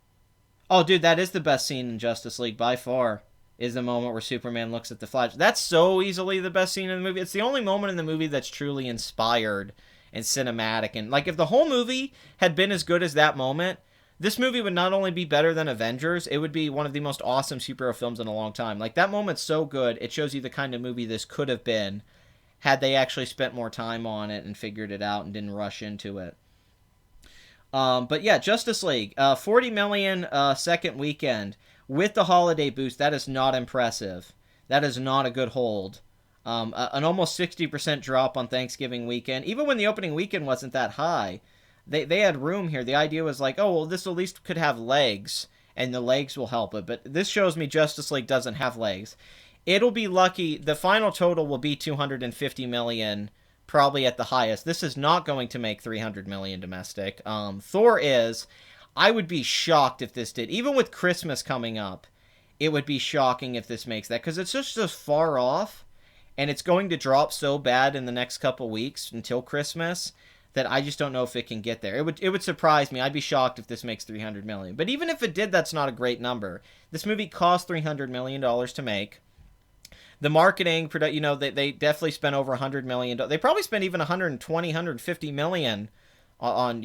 Oh, dude, that is the best scene in Justice League by far, is the moment where Superman looks at the Flash. That's so easily the best scene in the movie. It's the only moment in the movie that's truly inspired and cinematic. And, like, if the whole movie had been as good as that moment, this movie would not only be better than Avengers, it would be one of the most awesome superhero films in a long time. Like, that moment's so good, it shows you the kind of movie this could have been had they actually spent more time on it and figured it out and didn't rush into it. But yeah, Justice League, 40 million second weekend with the holiday boost. That is not impressive. That is not a good hold. An almost 60% drop on Thanksgiving weekend. Even when the opening weekend wasn't that high, they had room here. The idea was like, this at least could have legs, and the legs will help it. But this shows me Justice League doesn't have legs. It'll be lucky. The final total will be 250 million, probably at the highest. This is not going to make 300 million domestic. Thor is. I would be shocked if this did. Even with Christmas coming up, it would be shocking if this makes that, because it's just so far off, and it's going to drop so bad in the next couple weeks until Christmas that I just don't know if it can get there. It would surprise me. I'd be shocked if this makes 300 million. But even if it did, that's not a great number. This movie cost $300 million to make. The marketing, they definitely spent over $100 million. They probably spent even 120, 150 million on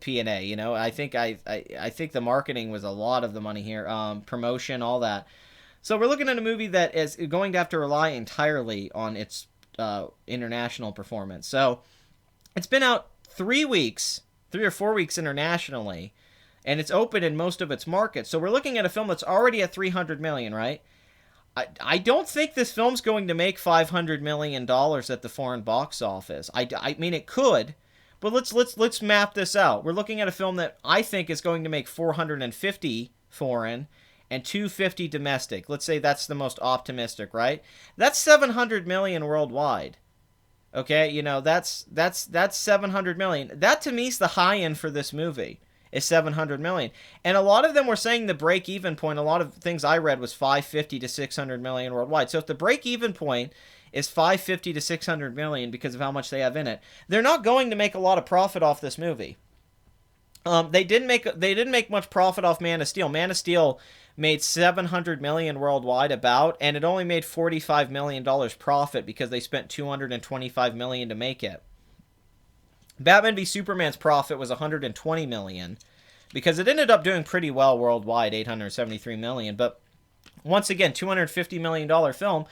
P&A. I think the marketing was a lot of the money here. Promotion, all that. So we're looking at a movie that is going to have to rely entirely on its international performance. So it's been out 3 or 4 weeks internationally, and it's open in most of its markets. So we're looking at a film that's already at 300 million, right? I don't think this film's going to make $500 million at the foreign box office. I mean, it could, but let's map this out. We're looking at a film that I think is going to make 450 foreign and 250 domestic. Let's say that's the most optimistic, right? That's 700 million worldwide. Okay, that's 700 million. That to me is the high end for this movie, is 700 million. And a lot of them were saying the break-even point, a lot of things I read was 550 to 600 million worldwide. So if the break-even point is 550 to 600 million because of how much they have in it. They're not going to make a lot of profit off this movie. They didn't make much profit off Man of Steel. Man of Steel made 700 million worldwide about, and it only made $45 million profit because they spent 225 million to make it. Batman v Superman's profit was 120 million because it ended up doing pretty well worldwide, 873 million, but once again, $250 million film.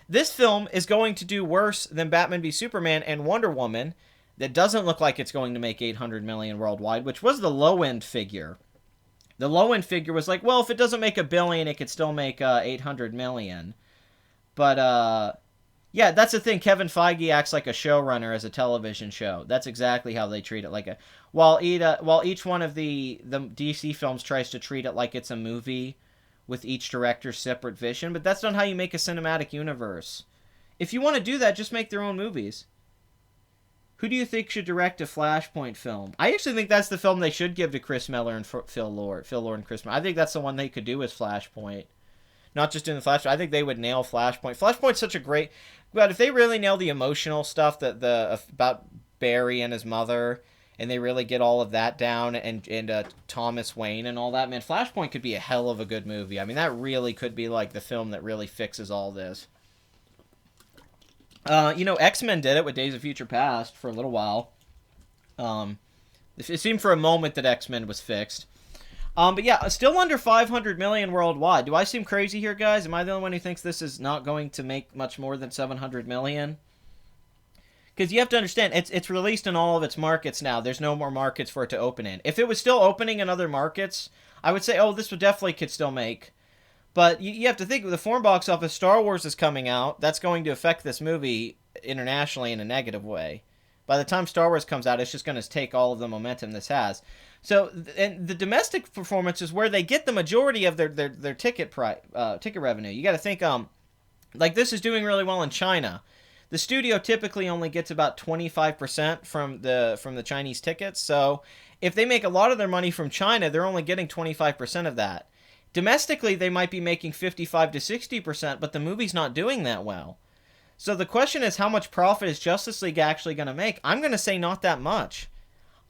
This film is going to do worse than Batman v Superman and Wonder Woman. That doesn't look like it's going to make 800 million worldwide, which was the low-end figure. The low-end figure was like, well, if it doesn't make $1 billion, it could still make 800 million. But, yeah, that's the thing. Kevin Feige acts like a showrunner as a television show. That's exactly how they treat it. While each one of the DC films tries to treat it like it's a movie with each director's separate vision, but that's not how you make a cinematic universe. If you want to do that, just make their own movies. Who do you think should direct a Flashpoint film? I actually think that's the film they should give to Chris Miller and Phil Lord and Chris Miller. I think that's the one they could do as Flashpoint. Not just in the Flashpoint. I think they would nail Flashpoint. Flashpoint's such a great... But if they really nail the emotional stuff about Barry and his mother, and they really get all of that down, and Thomas Wayne and all that, man, Flashpoint could be a hell of a good movie. I mean, that really could be like the film that really fixes all this. X-Men did it with Days of Future Past for a little while. It seemed for a moment that X-Men was fixed. But yeah, still under 500 million worldwide. Do I seem crazy here, guys? Am I the only one who thinks this is not going to make much more than 700 million? Because you have to understand, it's released in all of its markets now. There's no more markets for it to open in. If it was still opening in other markets, I would say, oh, this would definitely could still make. But you have to think, with the foreign box office, Star Wars is coming out. That's going to affect this movie internationally in a negative way. By the time Star Wars comes out, it's just going to take all of the momentum this has. So, and the domestic performance is where they get the majority of their ticket revenue. You got to think, like this is doing really well in China. The studio typically only gets about 25% from the Chinese tickets. So, if they make a lot of their money from China, they're only getting 25% of that. Domestically, they might be making 55 to 60%, but the movie's not doing that well. So the question is, how much profit is Justice League actually going to make? I'm going to say not that much.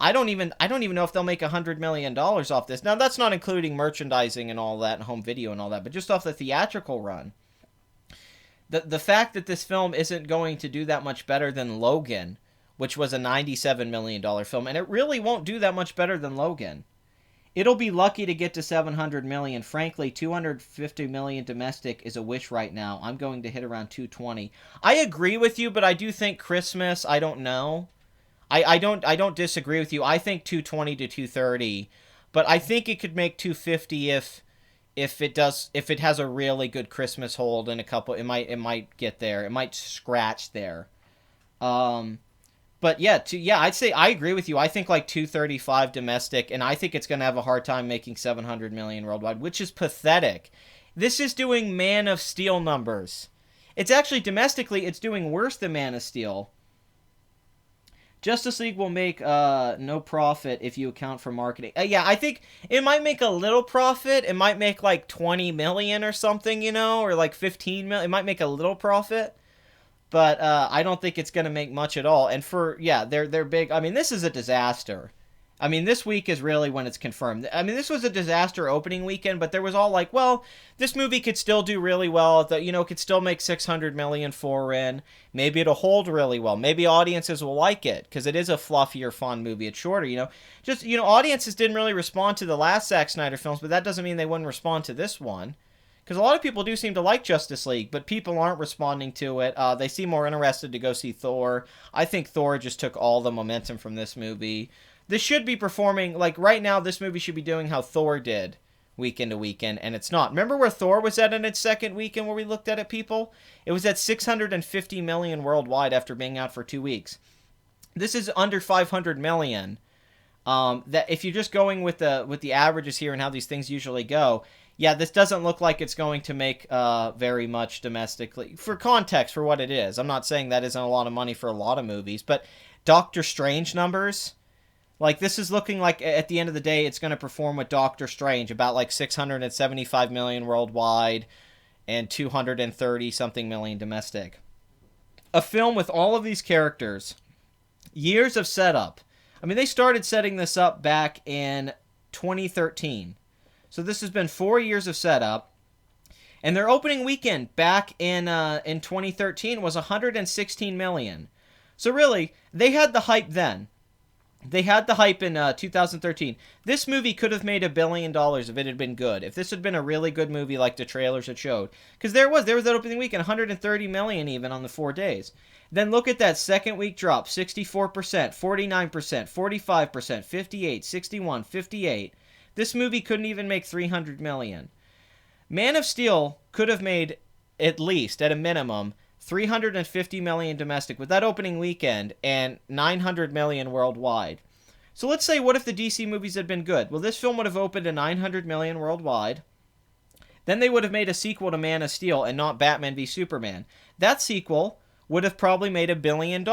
I don't even know if they'll make $100 million off this. Now, that's not including merchandising and all that, and home video and all that, but just off the theatrical run. The fact that this film isn't going to do that much better than Logan, which was a $97 million film, and it really won't do that much better than Logan. It'll be lucky to get to 700 million. Frankly, 250 million domestic is a wish right now. I'm going to hit around 220. I agree with you, but I do think Christmas, I don't know. I don't disagree with you. I think 220 to 230, but I think it could make 250 if it has a really good Christmas hold and a couple. It might get there. It might scratch there. But yeah, I'd say I agree with you. I think like 235 domestic, and I think it's going to have a hard time making 700 million worldwide, which is pathetic. This is doing Man of Steel numbers. It's actually domestically, it's doing worse than Man of Steel. Justice League will make no profit if you account for marketing. Yeah, I think it might make a little profit. It might make like 20 million or something, or like 15 million. It might make a little profit. But I don't think it's going to make much at all. And they're big. I mean, this is a disaster. I mean, this week is really when it's confirmed. I mean, this was a disaster opening weekend, but there was all like, well, this movie could still do really well. It could still make 600 million foreign. Maybe it'll hold really well. Maybe audiences will like it because it is a fluffier, fun movie. It's shorter, audiences didn't really respond to the last Zack Snyder films, but that doesn't mean they wouldn't respond to this one. Because a lot of people do seem to like Justice League, but people aren't responding to it. They seem more interested to go see Thor. I think Thor just took all the momentum from this movie. This should be performing, like right now, this movie should be doing how Thor did weekend to weekend, and it's not. Remember where Thor was at in its second weekend where we looked at it, people? It was at 650 million worldwide after being out for 2 weeks. This is under 500 million. That if you're just going with the averages here and how these things usually go, yeah, this doesn't look like it's going to make very much domestically. For context, for what it is, I'm not saying that isn't a lot of money for a lot of movies, but Doctor Strange numbers, like this is looking like at the end of the day, it's going to perform with Doctor Strange, about like 675 million worldwide and 230 something million domestic. a film with all of these characters, years of setup. I mean, they started setting this up back in 2013. So this has been 4 years of setup. And their opening weekend back in 2013 was 116 million. So really, they had the hype then. They had the hype in 2013. This movie could have made $1 billion if it had been good. If this had been a really good movie like the trailers had showed. Because there was that opening weekend, 130 million even on the 4 days. Then look at that second week drop, 64%, 49%, 45%, 58, 61, 58. This movie couldn't even make 300 million. Man of Steel could have made at least, at a minimum, 350 million domestic with that opening weekend and 900 million worldwide. So let's say, what if the DC movies had been good? Well, this film would have opened to 900 million worldwide. Then they would have made a sequel to Man of Steel and not Batman v Superman. That sequel would have probably made $1 billion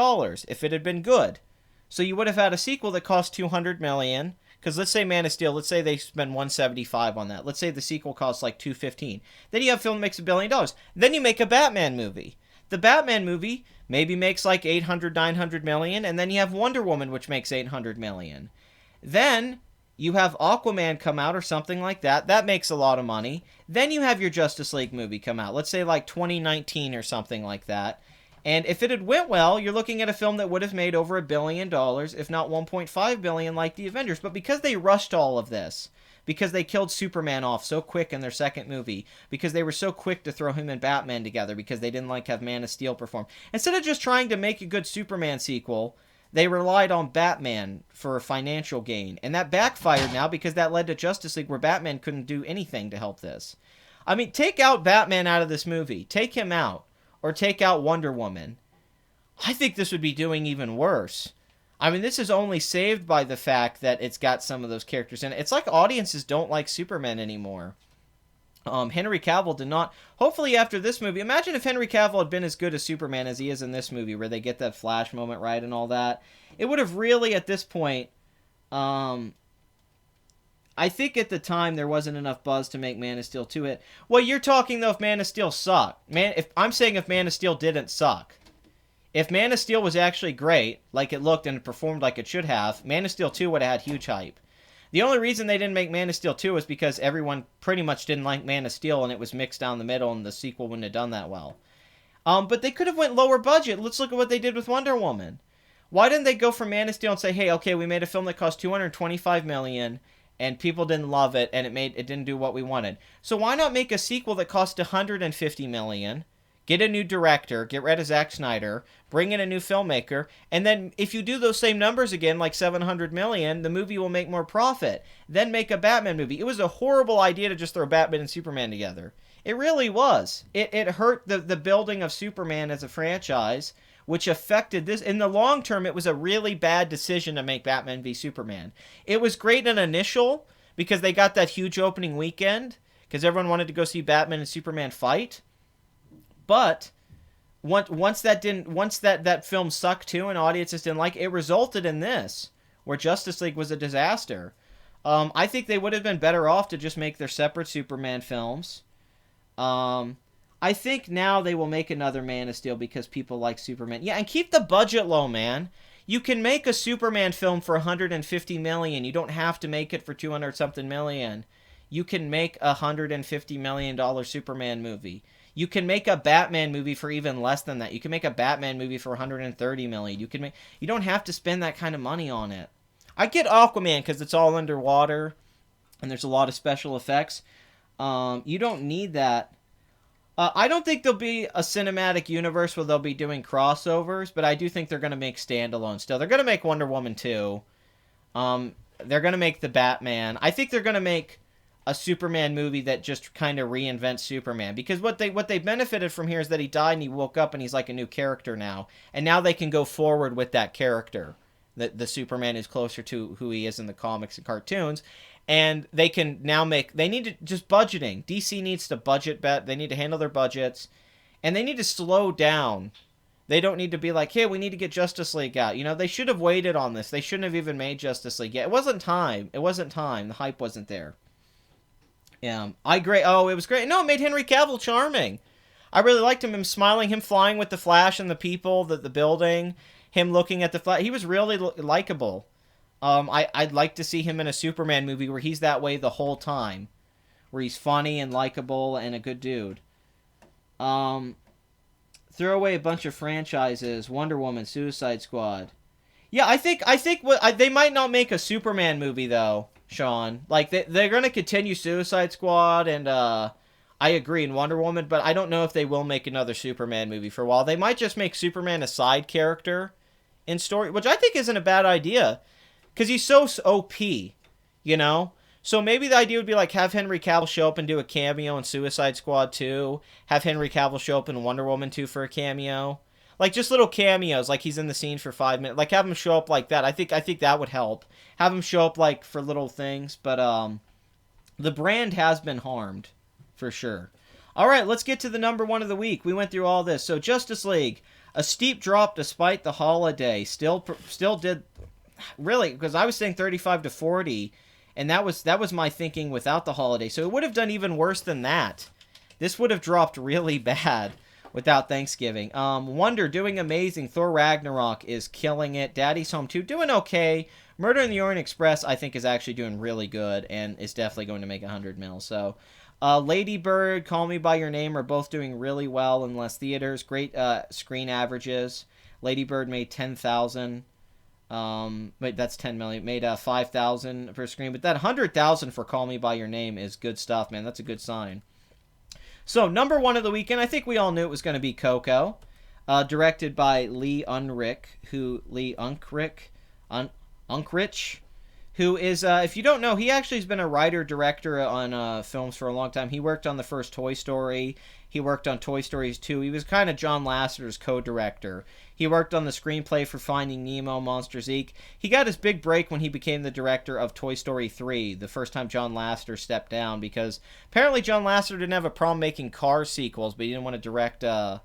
if it had been good. So you would have had a sequel that cost 200 million. Because let's say Man of Steel, let's say they spend 175 on that. Let's say the sequel costs like 215. Then you have a film that makes $1 billion. Then you make a Batman movie. The Batman movie maybe makes like 800, 900 million, and then you have Wonder Woman, which makes 800 million. Then you have Aquaman come out or something like that. That makes a lot of money. Then you have your Justice League movie come out. Let's say like 2019 or something like that. And if it had went well, you're looking at a film that would have made over $1 billion, if not 1.5 billion like the Avengers. But because they rushed all of this, because they killed Superman off so quick in their second movie, because they were so quick to throw him and Batman together, because they didn't have Man of Steel perform, instead of just trying to make a good Superman sequel, they relied on Batman for a financial gain. And that backfired now because that led to Justice League, where Batman couldn't do anything to help this. I mean, take out Batman out of this movie. Take him out. Or take out Wonder Woman. I think this would be doing even worse. I mean, this is only saved by the fact that it's got some of those characters in it. It's like audiences don't like Superman anymore. Henry Cavill did not. Hopefully after this movie, imagine if Henry Cavill had been as good as Superman as he is in this movie, where they get that Flash moment right and all that. It would have really, at this point, I think at the time there wasn't enough buzz to make Man of Steel 2 it. Well, you're talking though if Man of Steel sucked. I'm saying if Man of Steel didn't suck. If Man of Steel was actually great, like it looked and it performed like it should have, Man of Steel 2 would have had huge hype. The only reason they didn't make Man of Steel 2 was because everyone pretty much didn't like Man of Steel and it was mixed down the middle and the sequel wouldn't have done that well. But they could have went lower budget. Let's look at what they did with Wonder Woman. Why didn't they go for Man of Steel and say, hey, okay, we made a film that cost $225 million and people didn't love it, and it didn't do what we wanted. So why not make a sequel that cost $150 million, get a new director, get rid of Zack Snyder, bring in a new filmmaker, and then if you do those same numbers again, like $700 million, the movie will make more profit. Then make a Batman movie. It was a horrible idea to just throw Batman and Superman together. It really was. It hurt the building of Superman as a franchise, which affected this. In the long term, it was a really bad decision to make Batman v Superman. It was great in initial, because they got that huge opening weekend, because everyone wanted to go see Batman and Superman fight. But once that film sucked too, and audiences didn't like it, it resulted in this, where Justice League was a disaster. I think they would have been better off to just make their separate Superman films. I think now they will make another Man of Steel because people like Superman. Yeah, and keep the budget low, man. You can make a Superman film for $150 million. You don't have to make it for 200-something million. You can make a $150 million Superman movie. You can make a Batman movie for even less than that. You can make a Batman movie for $130 million. You don't have to spend that kind of money on it. I get Aquaman because it's all underwater and there's a lot of special effects. You don't need that. I don't think there'll be a cinematic universe where they'll be doing crossovers, but I do think they're going to make standalone still. They're going to make Wonder Woman 2. They're going to make the Batman. I think they're going to make a Superman movie that just kind of reinvents Superman. Because what they benefited from here is that he died and he woke up and he's like a new character now. And now they can go forward with that character. The Superman is closer to who he is in the comics and cartoons. And they can now they need to, just budgeting. DC needs to budget better. They need to handle their budgets. And they need to slow down. They don't need to be like, hey, we need to get Justice League out. You know, they should have waited on this. They shouldn't have even made Justice League yet. It wasn't time. The hype wasn't there. Yeah, it was great. No, it made Henry Cavill charming. I really liked him. Him smiling, him flying with the Flash and the people, the building, him looking at the Flash. He was really likable. I'd like to see him in a Superman movie where he's that way the whole time, where he's funny and likable and a good dude. Throw away a bunch of franchises: Wonder Woman, Suicide Squad. Yeah, I think they might not make a Superman movie though, Sean. Like they're gonna continue Suicide Squad and I agree in Wonder Woman, but I don't know if they will make another Superman movie for a while. They might just make Superman a side character in story, which I think isn't a bad idea, because he's so OP, you know. So maybe the idea would be like have Henry Cavill show up and do a cameo in Suicide Squad 2, have Henry Cavill show up in Wonder Woman 2 for a cameo. Like just little cameos, like he's in the scene for 5 minutes. Like have him show up like that. I think that would help. Have him show up like for little things, but the brand has been harmed for sure. All right, let's get to the number one of the week. We went through all this. So Justice League, a steep drop despite the holiday. Still did really, because I was saying 35 to 40, and that was my thinking without the holiday. So it would have done even worse than that. This would have dropped really bad without Thanksgiving. Wonder doing amazing. Thor Ragnarok is killing it. Daddy's Home 2 doing okay. Murder in the Orient Express I think is actually doing really good and is definitely going to make 100 mil. So Lady Bird, Call Me By Your Name are both doing really well in less theaters. Great screen averages. Lady Bird made 10,000. But that's 10 million. Made 5,000 per screen. But that 100,000 for Call Me By Your Name is good stuff, man. That's a good sign. So number one of the weekend, I think we all knew it was going to be Coco, directed by Lee Unkrich, who is, if you don't know, he actually has been a writer-director on films for a long time. He worked on the first Toy Story. He worked on Toy Story 2. He was kind of John Lasseter's co-director. He worked on the screenplay for Finding Nemo, Monsters, Inc. He got his big break when he became the director of Toy Story 3, the first time John Lasseter stepped down, because apparently John Lasseter didn't have a problem making Cars sequels, but he didn't want to direct the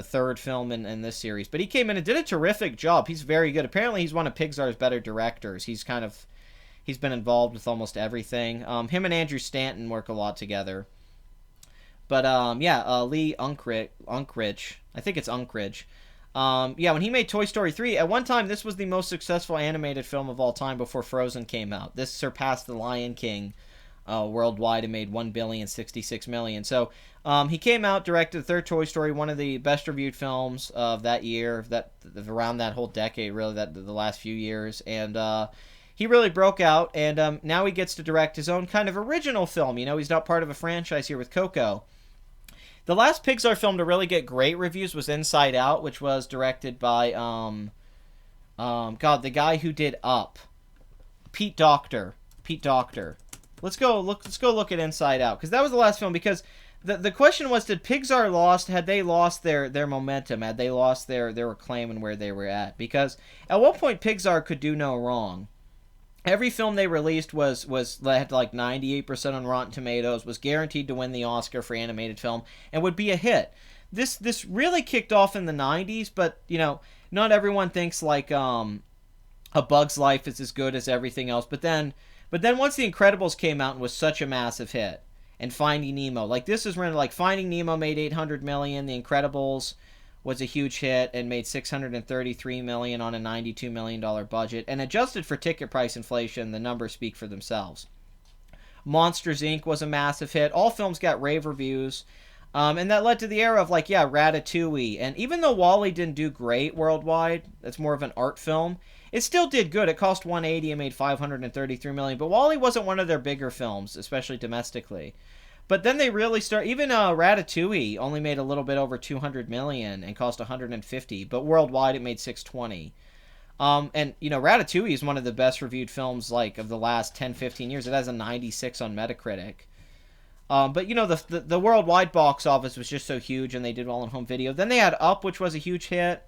third film in this series. But he came in and did a terrific job. He's very good. Apparently he's one of Pixar's better directors. He's been involved with almost everything. Him and Andrew Stanton work a lot together. But Lee Unkrich, I think it's Unkrich. When he made Toy Story 3, at one time this was the most successful animated film of all time before Frozen came out. This surpassed The Lion King worldwide and made $1,066 million. So he came out, directed the third Toy Story, one of the best reviewed films of that year, around that whole decade, really, the last few years, and he really broke out. And now he gets to direct his own kind of original film. You know, he's not part of a franchise here with Coco. The last Pixar film to really get great reviews was Inside Out, which was directed by the guy who did Up, Pete Docter. Let's go look at Inside Out, because that was the last film. Because the question was, had they lost their momentum, had they lost their acclaim and where they were at? Because at one point Pixar could do no wrong. Every film they released had like 98% on Rotten Tomatoes, was guaranteed to win the Oscar for animated film, and would be a hit. This really kicked off in the 90s, but you know, not everyone thinks like A Bug's Life is as good as everything else. But then once The Incredibles came out and was such a massive hit, and Finding Nemo, like this is when like Finding Nemo made $800 million, The Incredibles was a huge hit and made $633 million on a $92 million budget, and adjusted for ticket price inflation, the numbers speak for themselves. Monsters, Inc. was a massive hit. All films got rave reviews, and that led to the era of Ratatouille. And even though WALL-E didn't do great worldwide, it's more of an art film, it still did good. It cost $180 and made $533 million, but WALL-E wasn't one of their bigger films, especially domestically. But then they really even Ratatouille only made a little bit over $200 million and cost $150, but worldwide it made $620. And you know, Ratatouille is one of the best reviewed films of the last 10-15 years. It has a 96 on Metacritic. But you know, the worldwide box office was just so huge, and they did well on home video. Then they had Up, which was a huge hit.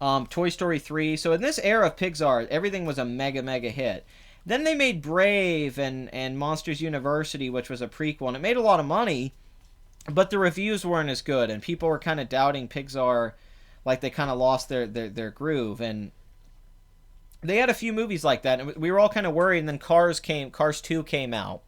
Toy Story 3. So in this era of Pixar, everything was a mega hit. Then they made Brave and Monsters University, which was a prequel, and it made a lot of money, but the reviews weren't as good, and people were kind of doubting Pixar, like they kind of lost their groove. And they had a few movies like that, and we were all kind of worried. And then Cars 2 came out,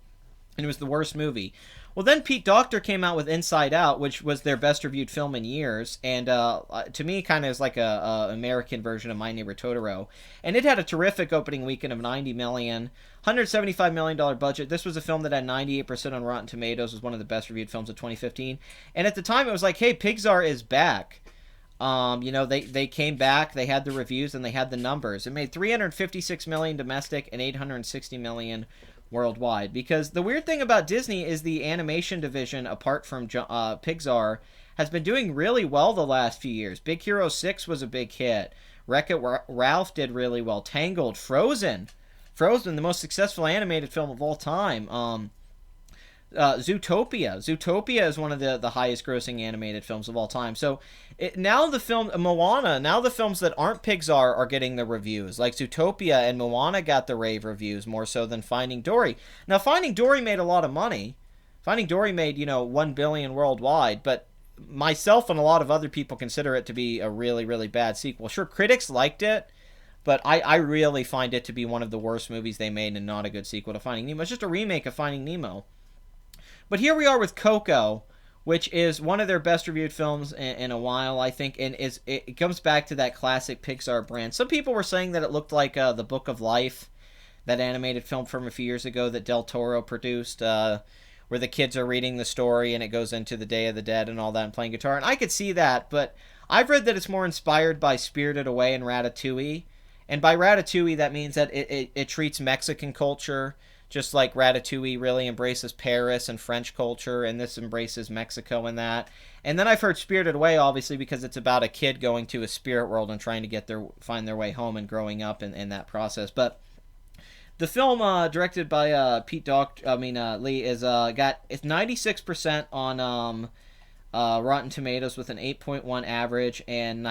and it was the worst movie. Well, then Pete Docter came out with Inside Out, which was their best reviewed film in years, and to me, kind of is like a American version of My Neighbor Totoro. And it had a terrific opening weekend of 90 million, $175 million budget. This was a film that had 98% on Rotten Tomatoes. Was one of the best reviewed films of 2015. And at the time, it was like, hey, Pixar is back. They came back, they had the reviews, and they had the numbers. It made 356 million domestic and 860 million worldwide. Because the weird thing about Disney is the animation division, apart from Pixar, has been doing really well the last few years. Big Hero 6 was a big hit. Wreck-It Ralph did really well. Tangled, Frozen, the most successful animated film of all time. Zootopia is one of the highest grossing animated films of all time. So now the film Moana, now the films that aren't Pixar are getting the reviews. Like Zootopia and Moana got the rave reviews more so than Finding Dory. Now Finding Dory made a lot of money. Finding Dory made, 1 billion worldwide, but myself and a lot of other people consider it to be a really, really bad sequel. Sure, critics liked it, but I really find it to be one of the worst movies they made and not a good sequel to Finding Nemo. It's just a remake of Finding Nemo. But here we are with Coco, which is one of their best reviewed films in a while, I think, and it comes back to that classic Pixar brand. Some people were saying that it looked like The Book of Life, that animated film from a few years ago that Del Toro produced, where the kids are reading the story and it goes into the Day of the Dead and all that and playing guitar. And I could see that, but I've read that it's more inspired by Spirited Away and Ratatouille. And by Ratatouille, that means that it treats Mexican culture just like Ratatouille really embraces Paris and French culture, and this embraces Mexico and that. And then I've heard Spirited Away, obviously, because it's about a kid going to a spirit world and trying to find their way home and growing up in that process. But the film, directed by Lee, is it's 96% on Rotten Tomatoes with an 8.1 average and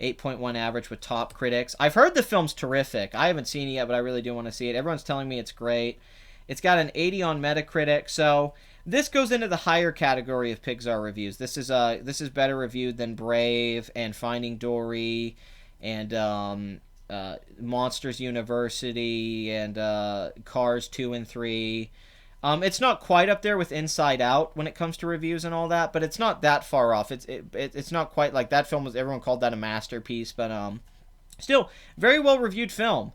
8.1 average with top critics. I've heard the film's terrific. I haven't seen it yet, but I really do want to see it. Everyone's telling me it's great. It's got an 80 on Metacritic, so this goes into the higher category of Pixar reviews. This is better reviewed than Brave and Finding Dory and Monsters University and Cars 2 and 3. It's not quite up there with Inside Out when it comes to reviews and all that, but it's not that far off. It's not quite like that film was. Everyone called that a masterpiece, but still very well reviewed film.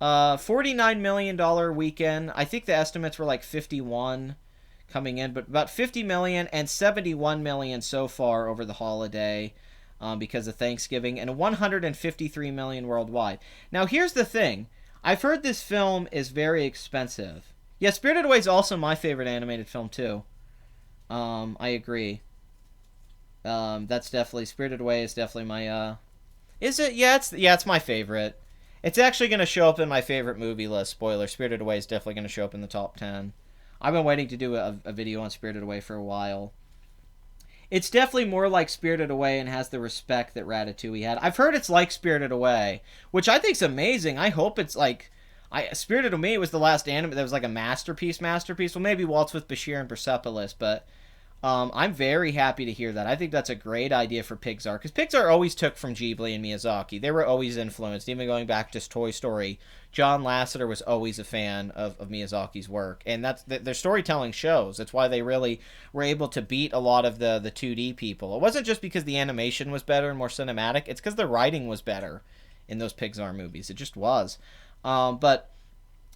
$49 million weekend. I think the estimates were like 51 coming in, but about 50 million and 71 million so far over the holiday because of Thanksgiving, and 153 million worldwide. Now here's the thing. I've heard this film is very expensive. Yeah, Spirited Away is also my favorite animated film, too. I agree. That's definitely... Spirited Away is definitely my, Is it? Yeah, it's my favorite. It's actually going to show up in my favorite movie list. Spoiler, Spirited Away is definitely going to show up in the top 10. I've been waiting to do a video on Spirited Away for a while. It's definitely more like Spirited Away and has the respect that Ratatouille had. I've heard it's like Spirited Away, which I think's amazing. I hope it's like... Spirited Away was the last anime that was like a masterpiece. Well, maybe Waltz with Bashir and Persepolis, but I'm very happy to hear that. I think that's a great idea for Pixar, because Pixar always took from Ghibli and Miyazaki. They were always influenced, even going back to Toy Story. John Lasseter was always a fan of Miyazaki's work, and that's their storytelling shows. That's why they really were able to beat a lot of the 2D people. It wasn't just because the animation was better and more cinematic. It's because the writing was better in those Pixar movies. It just was. But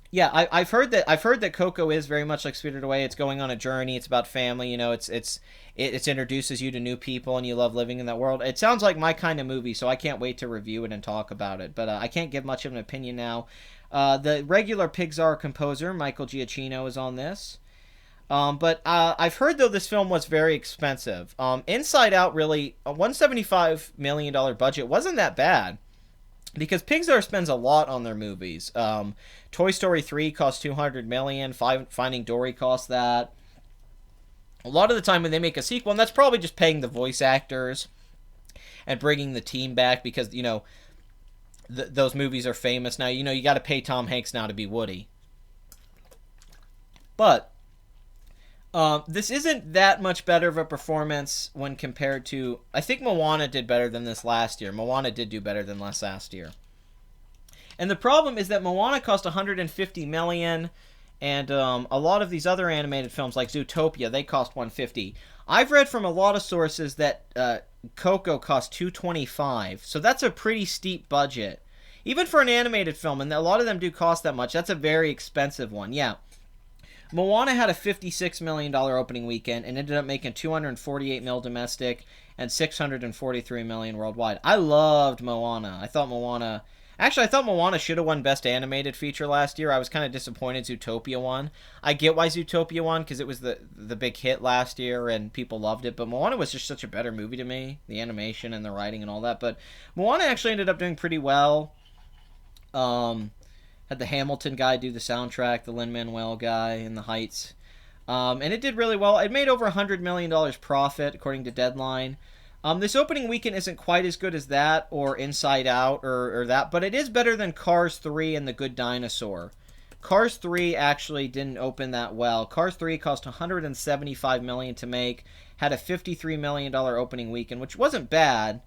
yeah, I've heard that Coco is very much like Spirited Away. It's going on a journey. It's about family. It introduces you to new people, and you love living in that world. It sounds like my kind of movie, so I can't wait to review it and talk about it. But I can't give much of an opinion now. The regular Pixar composer Michael Giacchino is on this. But I've heard, though, this film was very expensive. Inside Out, really, a $175 million budget wasn't that bad. Because Pixar spends a lot on their movies. Toy Story 3 cost $200 million. Finding Dory cost that. A lot of the time when they make a sequel, and that's probably just paying the voice actors and bringing the team back because, those movies are famous now. You got to pay Tom Hanks now to be Woody. But this isn't that much better of a performance when compared to... I think Moana did better than this last year. Moana did do better than last year. And the problem is that Moana cost $150 million, And a lot of these other animated films like Zootopia, they cost 150. I've read from a lot of sources that Coco cost 225, so that's a pretty steep budget. Even for an animated film, and a lot of them do cost that much, that's a very expensive one, yeah. Moana had a $56 million opening weekend and ended up making $248 million domestic and $643 million worldwide. I loved Moana. I thought Moana should have won Best Animated Feature last year. I was kind of disappointed Zootopia won. I get why Zootopia won, because it was the big hit last year and people loved it, but Moana was just such a better movie to me. The animation and the writing and all that. But Moana actually ended up doing pretty well. Had the Hamilton guy do the soundtrack, the Lin-Manuel guy in The Heights. And it did really well. It made over $100 million profit, according to Deadline. This opening weekend isn't quite as good as that, or Inside Out, or that, but it is better than Cars 3 and The Good Dinosaur. Cars 3 actually didn't open that well. Cars 3 cost $175 million to make, had a $53 million opening weekend, which wasn't bad,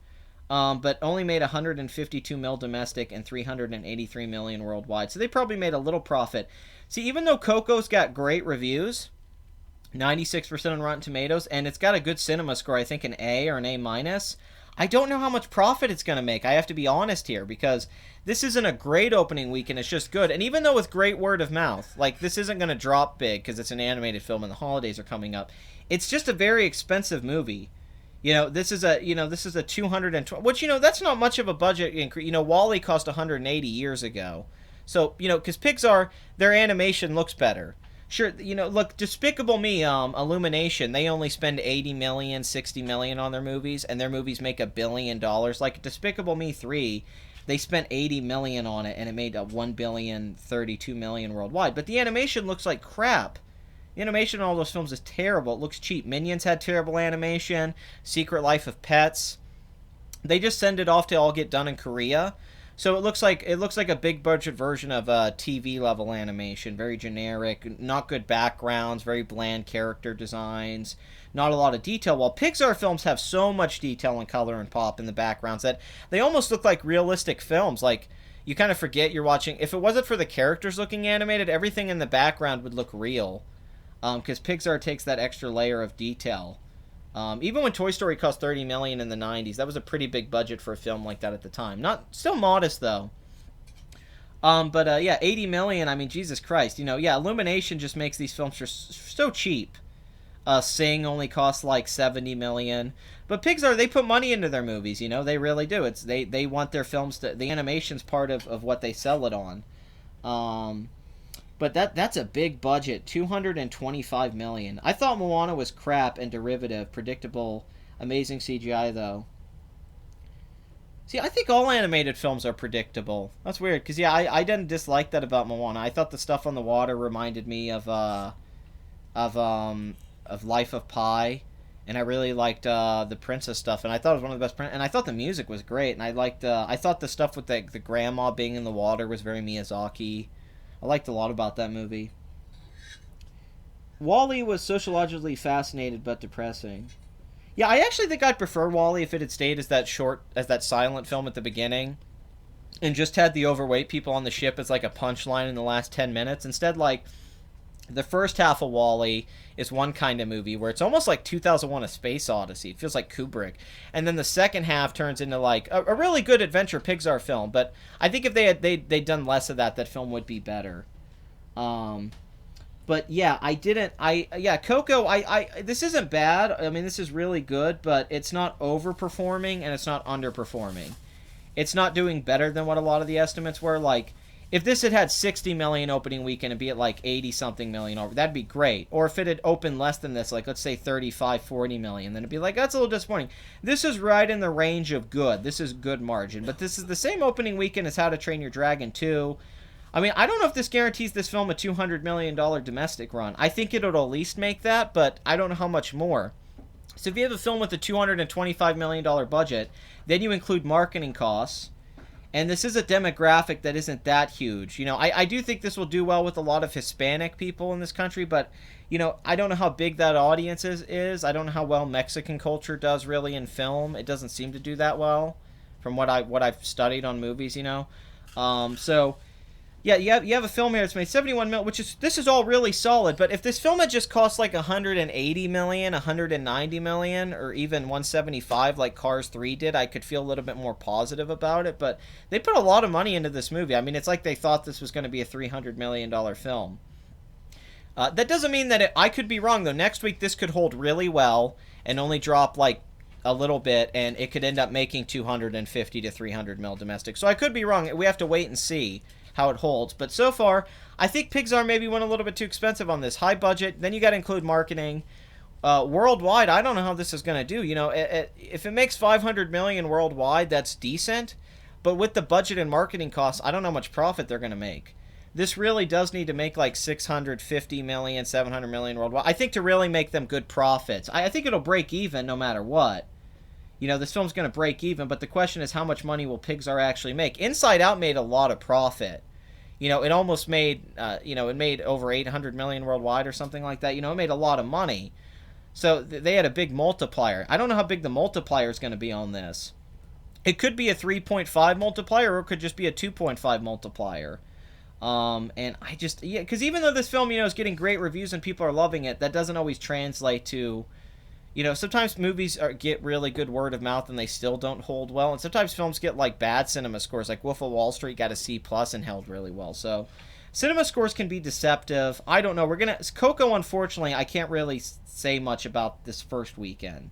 but only made $152 million domestic and $383 million worldwide. So they probably made a little profit. See, even though Coco's got great reviews, 96% on Rotten Tomatoes, and it's got a good cinema score, I think an A or an A minus, I don't know how much profit it's going to make. I have to be honest here, because this isn't a great opening weekend, it's just good. And even though with great word of mouth, like, this isn't going to drop big because it's an animated film and the holidays are coming up, it's just a very expensive movie. This is a 220, which, that's not much of a budget increase. WALL-E cost 180 years ago. So, because Pixar, their animation looks better. Sure, look, Despicable Me, Illumination, they only spend 80 million, 60 million on their movies, and their movies make $1 billion. Like Despicable Me 3, they spent 80 million on it, and it made $1.032 billion worldwide. But the animation looks like crap. The animation in all those films is terrible. It looks cheap. Minions had terrible animation. Secret Life of Pets. They just send it off to all get done in Korea. So it looks like a big budget version of TV level animation. Very generic, not good backgrounds, very bland character designs, not a lot of detail. While Pixar films have so much detail and color and pop in the backgrounds that they almost look like realistic films. Like, you kind of forget you're watching. If it wasn't for the characters looking animated, everything in the background would look real. Because Pixar takes that extra layer of detail. Even when Toy Story cost $30 million in the 90s, that was a pretty big budget for a film like that at the time. Still modest, though. But 80 million, I mean, Jesus Christ. Illumination just makes these films so cheap. Sing only costs like 70 million. But Pixar, they put money into their movies, they really do. They want their films to, the animation's part of what they sell it on. But that's a big budget, $225 million. I thought Moana was crap and derivative, predictable, amazing CGI, though. See, I think all animated films are predictable. That's weird, because, I didn't dislike that about Moana. I thought the stuff on the water reminded me of Life of Pi, and I really liked the princess stuff, and I thought it was one of the best, and I thought the music was great, and I thought the stuff with the grandma being in the water was very Miyazaki. I liked a lot about that movie. WALL-E was sociologically fascinating but depressing. Yeah, I actually think I'd prefer WALL-E if it had stayed as that silent film at the beginning, and just had the overweight people on the ship as like a punchline in the last 10 minutes. Instead, like, the first half of WALL-E is one kind of movie where it's almost like 2001: A Space Odyssey. It feels like Kubrick. And then the second half turns into like a really good adventure Pixar film. But I think if they'd done less of that film would be better. But yeah, Coco, this isn't bad. I mean, this is really good, but it's not overperforming and it's not underperforming. It's not doing better than what a lot of the estimates were. Like, if this had 60 million opening weekend and be at like 80 something million over, that'd be great. Or if it had opened less than this, like let's say 35, 40 million, then it'd be like, that's a little disappointing. This is right in the range of good. This is good margin. But this is the same opening weekend as How to Train Your Dragon 2. I mean, I don't know if this guarantees this film a $200 million domestic run. I think it'll at least make that, but I don't know how much more. So if you have a film with a $225 million budget, then you include marketing costs, and this is a demographic that isn't that huge. I do think this will do well with a lot of Hispanic people in this country, but, I don't know how big that audience is. I don't know how well Mexican culture does really in film. It doesn't seem to do that well from what I've studied on movies, So, Yeah, you have a film here that's made 71 million, which is this is all really solid. But if this film had just cost like 180 million, 190 million, or even 175 like Cars 3 did, I could feel a little bit more positive about it. But they put a lot of money into this movie. I mean, it's like they thought this was going to be a $300 million film. That doesn't mean that I could be wrong though. Next week this could hold really well and only drop like a little bit, and it could end up making 250 to 300 mil domestic. So I could be wrong. We have to wait and see how it holds. But so far, I think Pixar maybe went a little bit too expensive on this. High budget, then you got to include marketing. Worldwide, I don't know how this is going to do. You know, if it makes 500 million worldwide, that's decent. But with the budget and marketing costs, I don't know how much profit they're going to make. This really does need to make like 650 million, 700 million worldwide. I think to really make them good profits. I think it'll break even no matter what. You know, this film's going to break even, but the question is how much money will Pixar actually make? Inside Out made a lot of profit. You know, it almost made, it made over 800 million worldwide or something like that. You know, it made a lot of money. So they had a big multiplier. I don't know how big the multiplier is going to be on this. It could be a 3.5 multiplier, or it could just be a 2.5 multiplier. And I just, yeah, because even though this film, is getting great reviews and people are loving it, that doesn't always translate to, sometimes movies get really good word of mouth and they still don't hold well. And sometimes films get like bad cinema scores, like Wolf of Wall Street got a C+ and held really well. So cinema scores can be deceptive. I don't know. Coco, unfortunately, I can't really say much about this first weekend.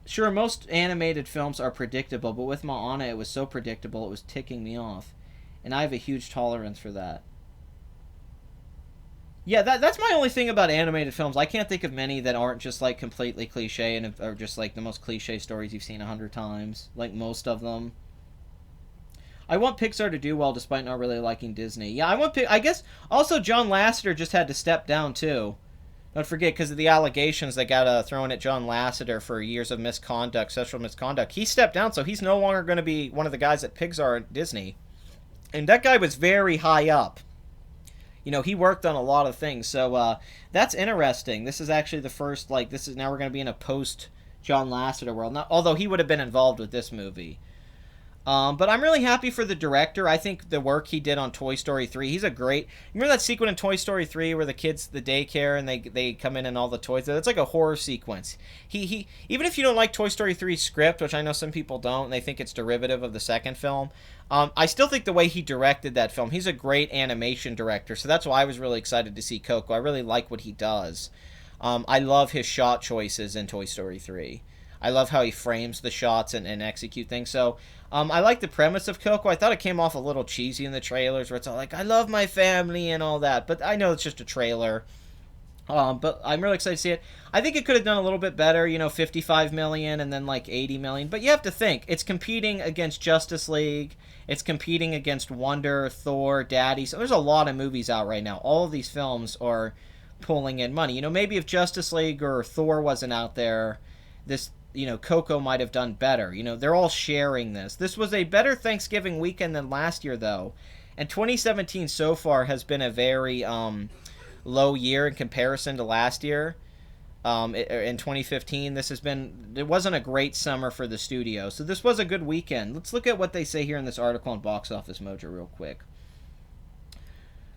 Sure, most animated films are predictable, but with Moana, it was so predictable, it was ticking me off. And I have a huge tolerance for that. Yeah, that's my only thing about animated films. I can't think of many that aren't just, like, completely cliche and are just, like, the most cliche stories you've seen 100 times. Like, most of them. I want Pixar to do well despite not really liking Disney. Yeah, I guess, also John Lasseter just had to step down, too. Don't forget, because of the allegations that got thrown at John Lasseter for years of misconduct, sexual misconduct. He stepped down, so he's no longer going to be one of the guys at Pixar and Disney. And that guy was very high up. He worked on a lot of things, so that's interesting. This is actually the first, now we're going to be in a post-John Lasseter world. Although he would have been involved with this movie. But I'm really happy for the director. I think the work he did on Toy Story 3, he's a great... Remember that sequence in Toy Story 3 where the kids, the daycare, and they come in and all the toys? That's like a horror sequence. He even if you don't like Toy Story 3's script, which I know some people don't, and they think it's derivative of the second film, I still think the way he directed that film, he's a great animation director, so that's why I was really excited to see Coco. I really like what he does. I love his shot choices in Toy Story 3. I love how he frames the shots and execute things. So I like the premise of Coco. I thought it came off a little cheesy in the trailers where it's all like, I love my family and all that. But I know it's just a trailer. But I'm really excited to see it. I think it could have done a little bit better, 55 million and then like 80 million. But you have to think, it's competing against Justice League. It's competing against Wonder, Thor, Daddy. So there's a lot of movies out right now. All of these films are pulling in money. Maybe if Justice League or Thor wasn't out there, this... Coco might have done better. They're all sharing this. This was a better Thanksgiving weekend than last year, though. And 2017 so far has been a very low year in comparison to last year. In 2015, it wasn't a great summer for the studio. So this was a good weekend. Let's look at what they say here in this article on Box Office Mojo real quick.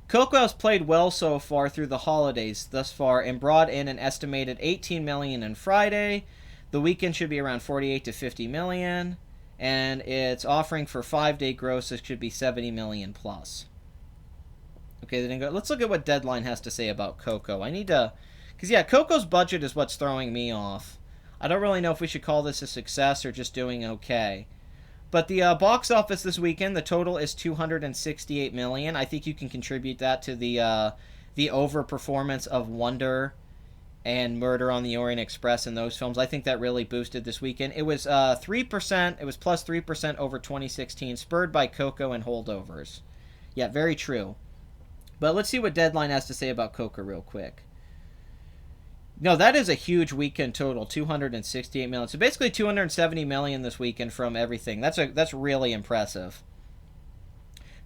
Coco has played well so far through the holidays thus far and brought in an estimated 18 million on Friday. The weekend should be around 48 to 50 million, and its offering for 5-day grosses should be 70 million plus. Okay, then let's look at what Deadline has to say about Coco. Because Coco's budget is what's throwing me off. I don't really know if we should call this a success or just doing okay. But the box office this weekend, the total is 268 million. I think you can contribute that to the overperformance of Wonder and Murder on the Orient Express and those films. I think that really boosted this weekend. It was 3%. It was plus 3% over 2016, spurred by Coco and holdovers. Yeah, very true. But let's see what Deadline has to say about Coco real quick. No, that is a huge weekend total, 268 million. So basically 270 million this weekend from everything. That's really impressive.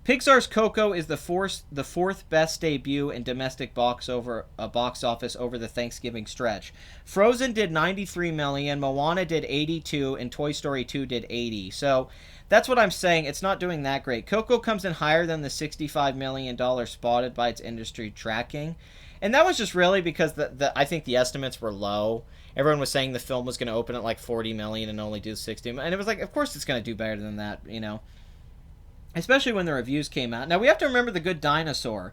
Pixar's Coco is the fourth best debut in domestic box office over the Thanksgiving stretch. Frozen did 93 million, Moana did 82, and Toy Story 2 did 80. So that's what I'm saying. It's not doing that great. Coco comes in higher than the $65 million spotted by its industry tracking. And that was just really because I think the estimates were low. Everyone was saying the film was going to open at like 40 million and only do 60. And it was like, of course it's going to do better than that, you know. Especially when the reviews came out. Now, we have to remember The Good Dinosaur.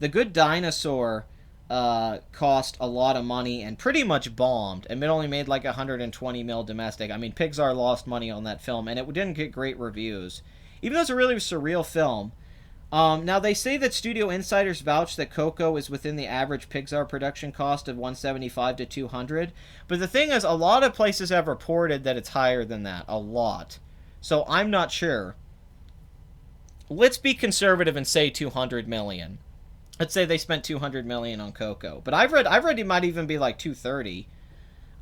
The Good Dinosaur cost a lot of money and pretty much bombed. And it only made like 120 mil domestic. I mean, Pixar lost money on that film, and it didn't get great reviews. Even though it's a really surreal film. Now, they say that studio insiders vouch that Coco is within the average Pixar production cost of 175 to 200. But the thing is, a lot of places have reported that it's higher than that. A lot. So I'm not sure. Let's be conservative and say 200 million. Let's say they spent 200 million on Coco. But I've read it might even be like 230.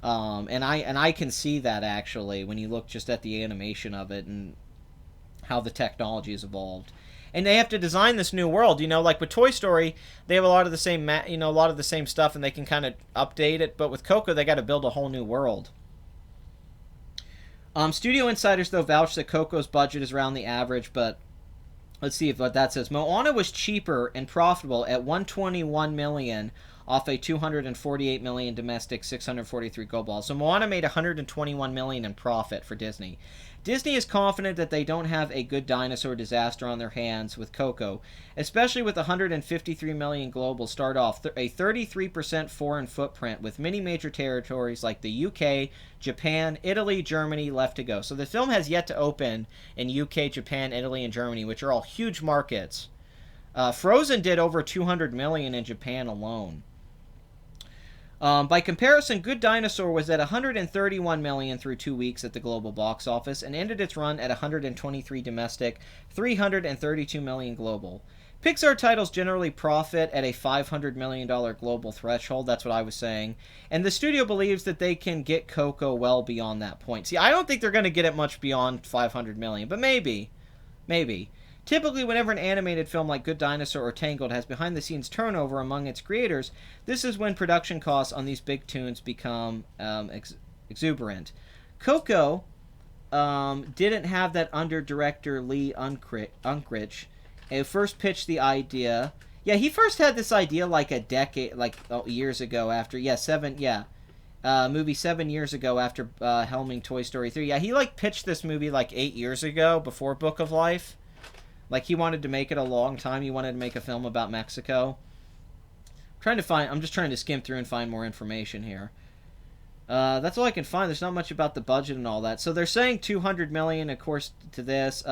And I can see that actually when you look just at the animation of it and how the technology has evolved. And they have to design this new world, you know, like with Toy Story, they have a lot of the same, a lot of the same stuff, and they can kind of update it. But with Coco, they got to build a whole new world. Studio insiders though vouch that Coco's budget is around the average, but let's see what that says. Moana was cheaper and profitable at 121 million off a 248 million domestic, 643 global. So Moana made 121 million in profit for Disney. Disney is confident that they don't have a Good Dinosaur disaster on their hands with Coco, especially with 153 million global start off a 33% foreign footprint with many major territories like the UK, Japan, Italy, Germany left to go. So the film has yet to open in UK, Japan, Italy, and Germany, which are all huge markets. Frozen did over 200 million in Japan alone. By comparison, Good Dinosaur was at 131 million through 2 weeks at the global box office and ended its run at 123 domestic, 332 million global. Pixar titles generally profit at a $500 million global threshold, that's what I was saying, and the studio believes that they can get Coco well beyond that point. See, I don't think they're going to get it much beyond 500 million, but maybe. Typically, whenever an animated film like Good Dinosaur or Tangled has behind-the-scenes turnover among its creators, this is when production costs on these big tunes become exuberant. Coco didn't have that under director Lee Unkrich, who first pitched the idea. Yeah, he first had this idea like years ago after, movie 7 years ago after helming Toy Story 3. Yeah, he pitched this movie 8 years ago before Book of Life. He wanted to make it a long time. He wanted to make a film about Mexico. I'm just trying to skim through and find more information here. That's all I can find. There's not much about the budget and all that. So they're saying 200 million, of course, to this.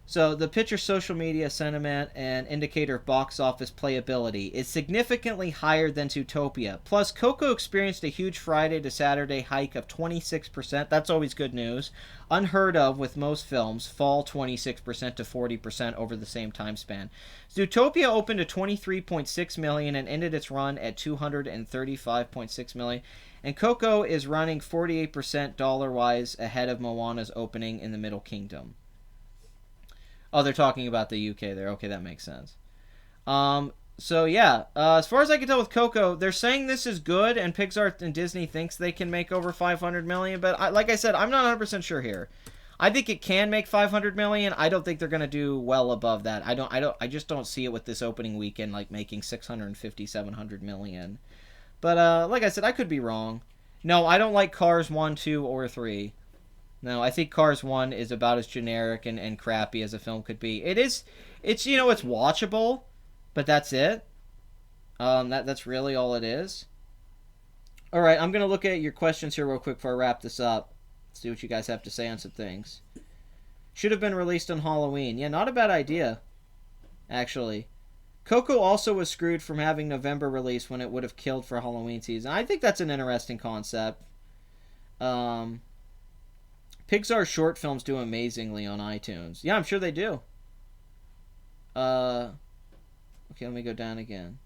So the picture social media sentiment and indicator of box office playability is significantly higher than Zootopia. Plus, Coco experienced a huge Friday to Saturday hike of 26%. That's always good news. Unheard of with most films, fall 26% to 40% over the same time span. Zootopia opened at 23.6 million and ended its run at 235.6 million. And Coco is running 48% dollar-wise ahead of Moana's opening in the Middle Kingdom. Oh, they're talking about the UK there. Okay, that makes sense. So yeah, as far as I can tell with Coco, they're saying this is good, and Pixar and Disney thinks they can make over 500 million. But like I said, I'm not 100% sure here. I think it can make 500 million. I don't think they're gonna do well above that. I just don't see it with this opening weekend making 650, 700 million. But like I said, I could be wrong. No, I don't like Cars 1, 2, or 3. No, I think Cars 1 is about as generic and crappy as a film could be. It's watchable, but that's it. That's really all it is. Alright, I'm going to look at your questions here real quick before I wrap this up. See what you guys have to say on some things. Should have been released on Halloween. Yeah, not a bad idea, actually. Coco also was screwed from having November release when it would have killed for Halloween season. I think that's an interesting concept. Pixar short films do amazingly on iTunes. Yeah, I'm sure they do. Okay, let me go down again.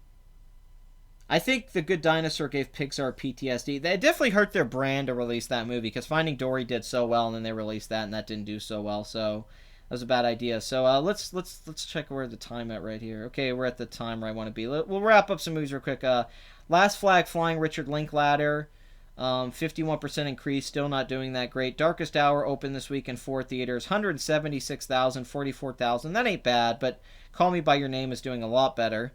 I think The Good Dinosaur gave Pixar PTSD. They definitely hurt their brand to release that movie because Finding Dory did so well, and then they released that, and that didn't do so well. So That was a bad idea. So let's check where the time at right here. Okay, we're at the time where I want to be. We'll wrap up some movies real quick. Last Flag Flying, Richard Linklater, 51% increase, still not doing that great. Darkest Hour opened this week in 4 theaters, 176,000, 44,000. That ain't bad, but Call Me by Your Name is doing a lot better.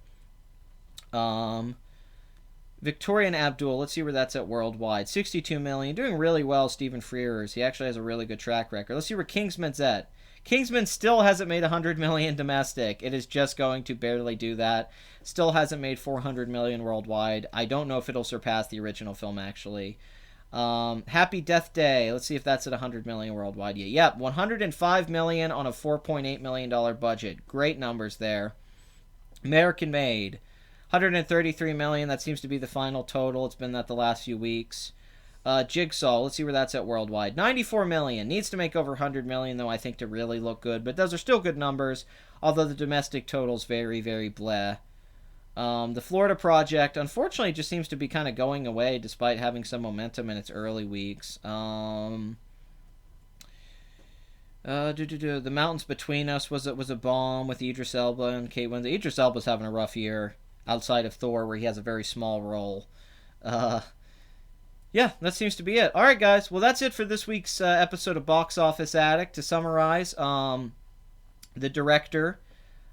Victoria and Abdul, let's see where that's at worldwide. 62 million, doing really well. Stephen Frears, he actually has a really good track record. Let's see where Kingsman's at. Kingsman still hasn't made 100 million domestic. It is just going to barely do that. Still hasn't made 400 million worldwide. I don't know if it'll surpass the original film, actually. Happy Death Day, let's see if that's at 100 million worldwide. Yep, 105 million on a $4.8 million budget. Great numbers there. American Made, 133 million. That seems to be the final total. It's been that the last few weeks. Jigsaw, let's see where that's at worldwide. 94 million. Needs to make over 100 million, though, I think, to really look good. But those are still good numbers, although the domestic total's very, very bleh. The Florida Project, unfortunately, just seems to be kind of going away despite having some momentum in its early weeks. The Mountains Between Us was a bomb with Idris Elba and Kate Winslet. Idris Elba's having a rough year outside of Thor, where he has a very small role. Yeah, that seems to be it. All right, guys. Well, that's it for this week's episode of Box Office Addict. To summarize, the director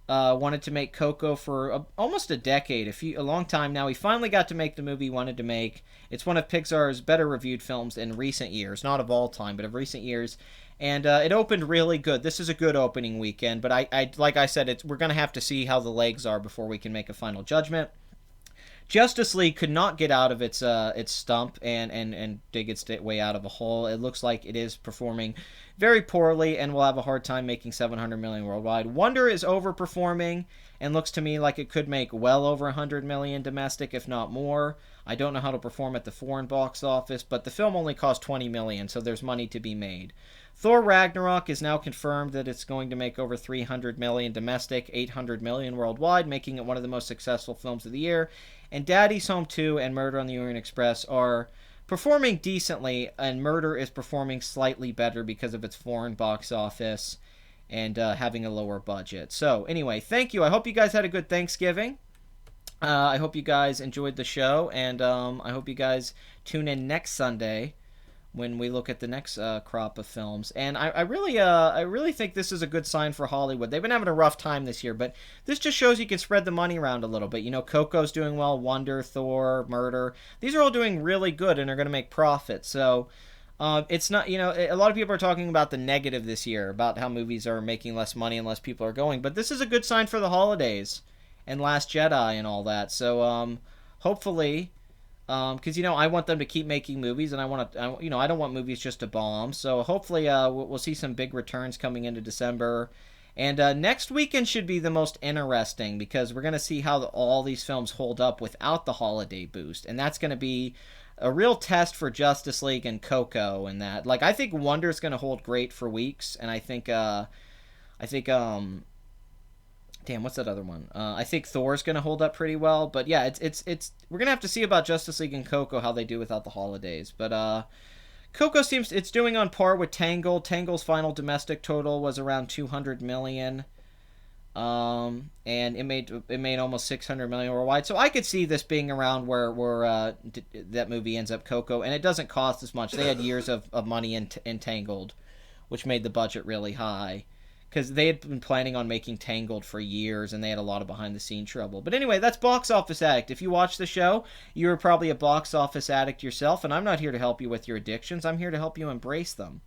wanted to make Coco for almost a decade, a long time now. He finally got to make the movie he wanted to make. It's one of Pixar's better reviewed films in recent years. Not of all time, but of recent years. And it opened really good. This is a good opening weekend, but I like I said, we're going to have to see how the legs are before we can make a final judgment. Justice League could not get out of its stump and dig its way out of a hole. It looks like it is performing very poorly and will have a hard time making 700 million worldwide. Wonder is overperforming and looks to me like it could make well over 100 million domestic, if not more. I don't know how to perform at the foreign box office, but the film only cost 20 million, so there's money to be made. Thor Ragnarok is now confirmed that it's going to make over 300 million domestic, 800 million worldwide, making it one of the most successful films of the year. And Daddy's Home 2 and Murder on the Orient Express are performing decently, and Murder is performing slightly better because of its foreign box office and having a lower budget. So anyway, thank you. I hope you guys had a good Thanksgiving. I hope you guys enjoyed the show, and I hope you guys tune in next Sunday when we look at the next crop of films. And I really think this is a good sign for Hollywood. They've been having a rough time this year, but this just shows you can spread the money around a little bit. You know, Coco's doing well, Wonder, Thor, Murder. These are all doing really good and are going to make profits. So it's not, you know, a lot of people are talking about the negative this year, about how movies are making less money and less people are going. But this is a good sign for the holidays and Last Jedi and all that. So hopefully... because, you know, I want them to keep making movies, and I don't want movies just to bomb. So hopefully we'll see some big returns coming into December. And next weekend should be the most interesting, because we're going to see how all these films hold up without the holiday boost. And that's going to be a real test for Justice League and Coco and that. Like, I think Wonder's going to hold great for weeks, and I think damn, what's that other one? I think Thor's gonna hold up pretty well, but yeah, it's we're gonna have to see about Justice League and Coco how they do without the holidays. But Coco seems it's doing on par with Tangled. Tangled's final domestic total was around 200 million, and it made almost 600 million worldwide. So I could see this being around where that movie ends up, Coco, and it doesn't cost as much. They had years of money in Tangled, which made the budget really high, because they had been planning on making Tangled for years, and they had a lot of behind-the-scenes trouble. But anyway, that's Box Office Addict. If you watch the show, you were probably a box office addict yourself, and I'm not here to help you with your addictions. I'm here to help you embrace them.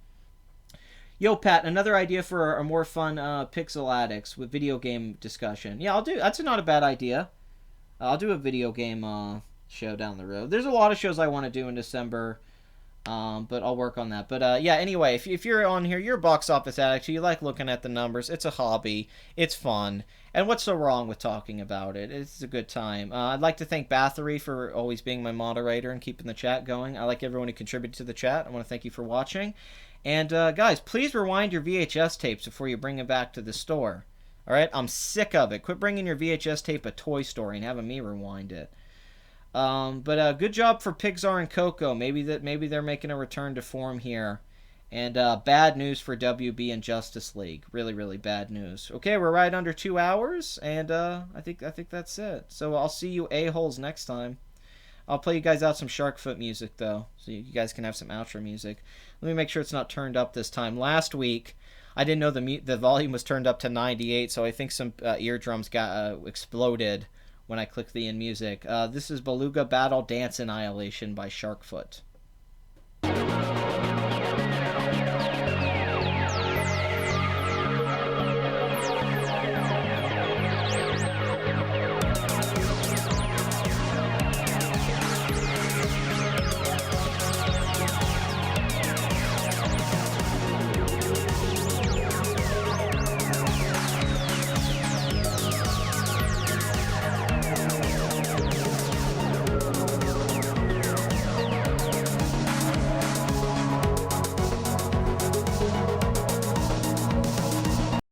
Yo, Pat, another idea for a more fun Pixel Addicts with video game discussion. Yeah, I'll do. That's not a bad idea. I'll do a video game show down the road. There's a lot of shows I want to do in December. But I'll work on that. But yeah, anyway, if you're on here, you're a box office addict, you like looking at the numbers, it's a hobby, it's fun, and what's so wrong with talking about it? It's a good time. I'd like to thank Bathory for always being my moderator and keeping the chat going. I like everyone who contributed to the chat. I want to thank you for watching. And guys, please rewind your VHS tapes before you bring them back to the store. Alright, I'm sick of it. Quit bringing your VHS tape to Toy Story and having me rewind it. But good job for Pixar and Coco. Maybe they're making a return to form here, And bad news for WB and Justice League. Really, really bad news. Okay, we're right under 2 hours, and I think that's it. So I'll see you a-holes next time. I'll play you guys out some Sharkfoot music, though, so you guys can have some outro music. Let me make sure it's not turned up this time. Last week, I didn't know the volume was turned up to 98, so I think some eardrums got exploded when I clicked the in music. This is Beluga Battle Dance Annihilation by Sharkfoot.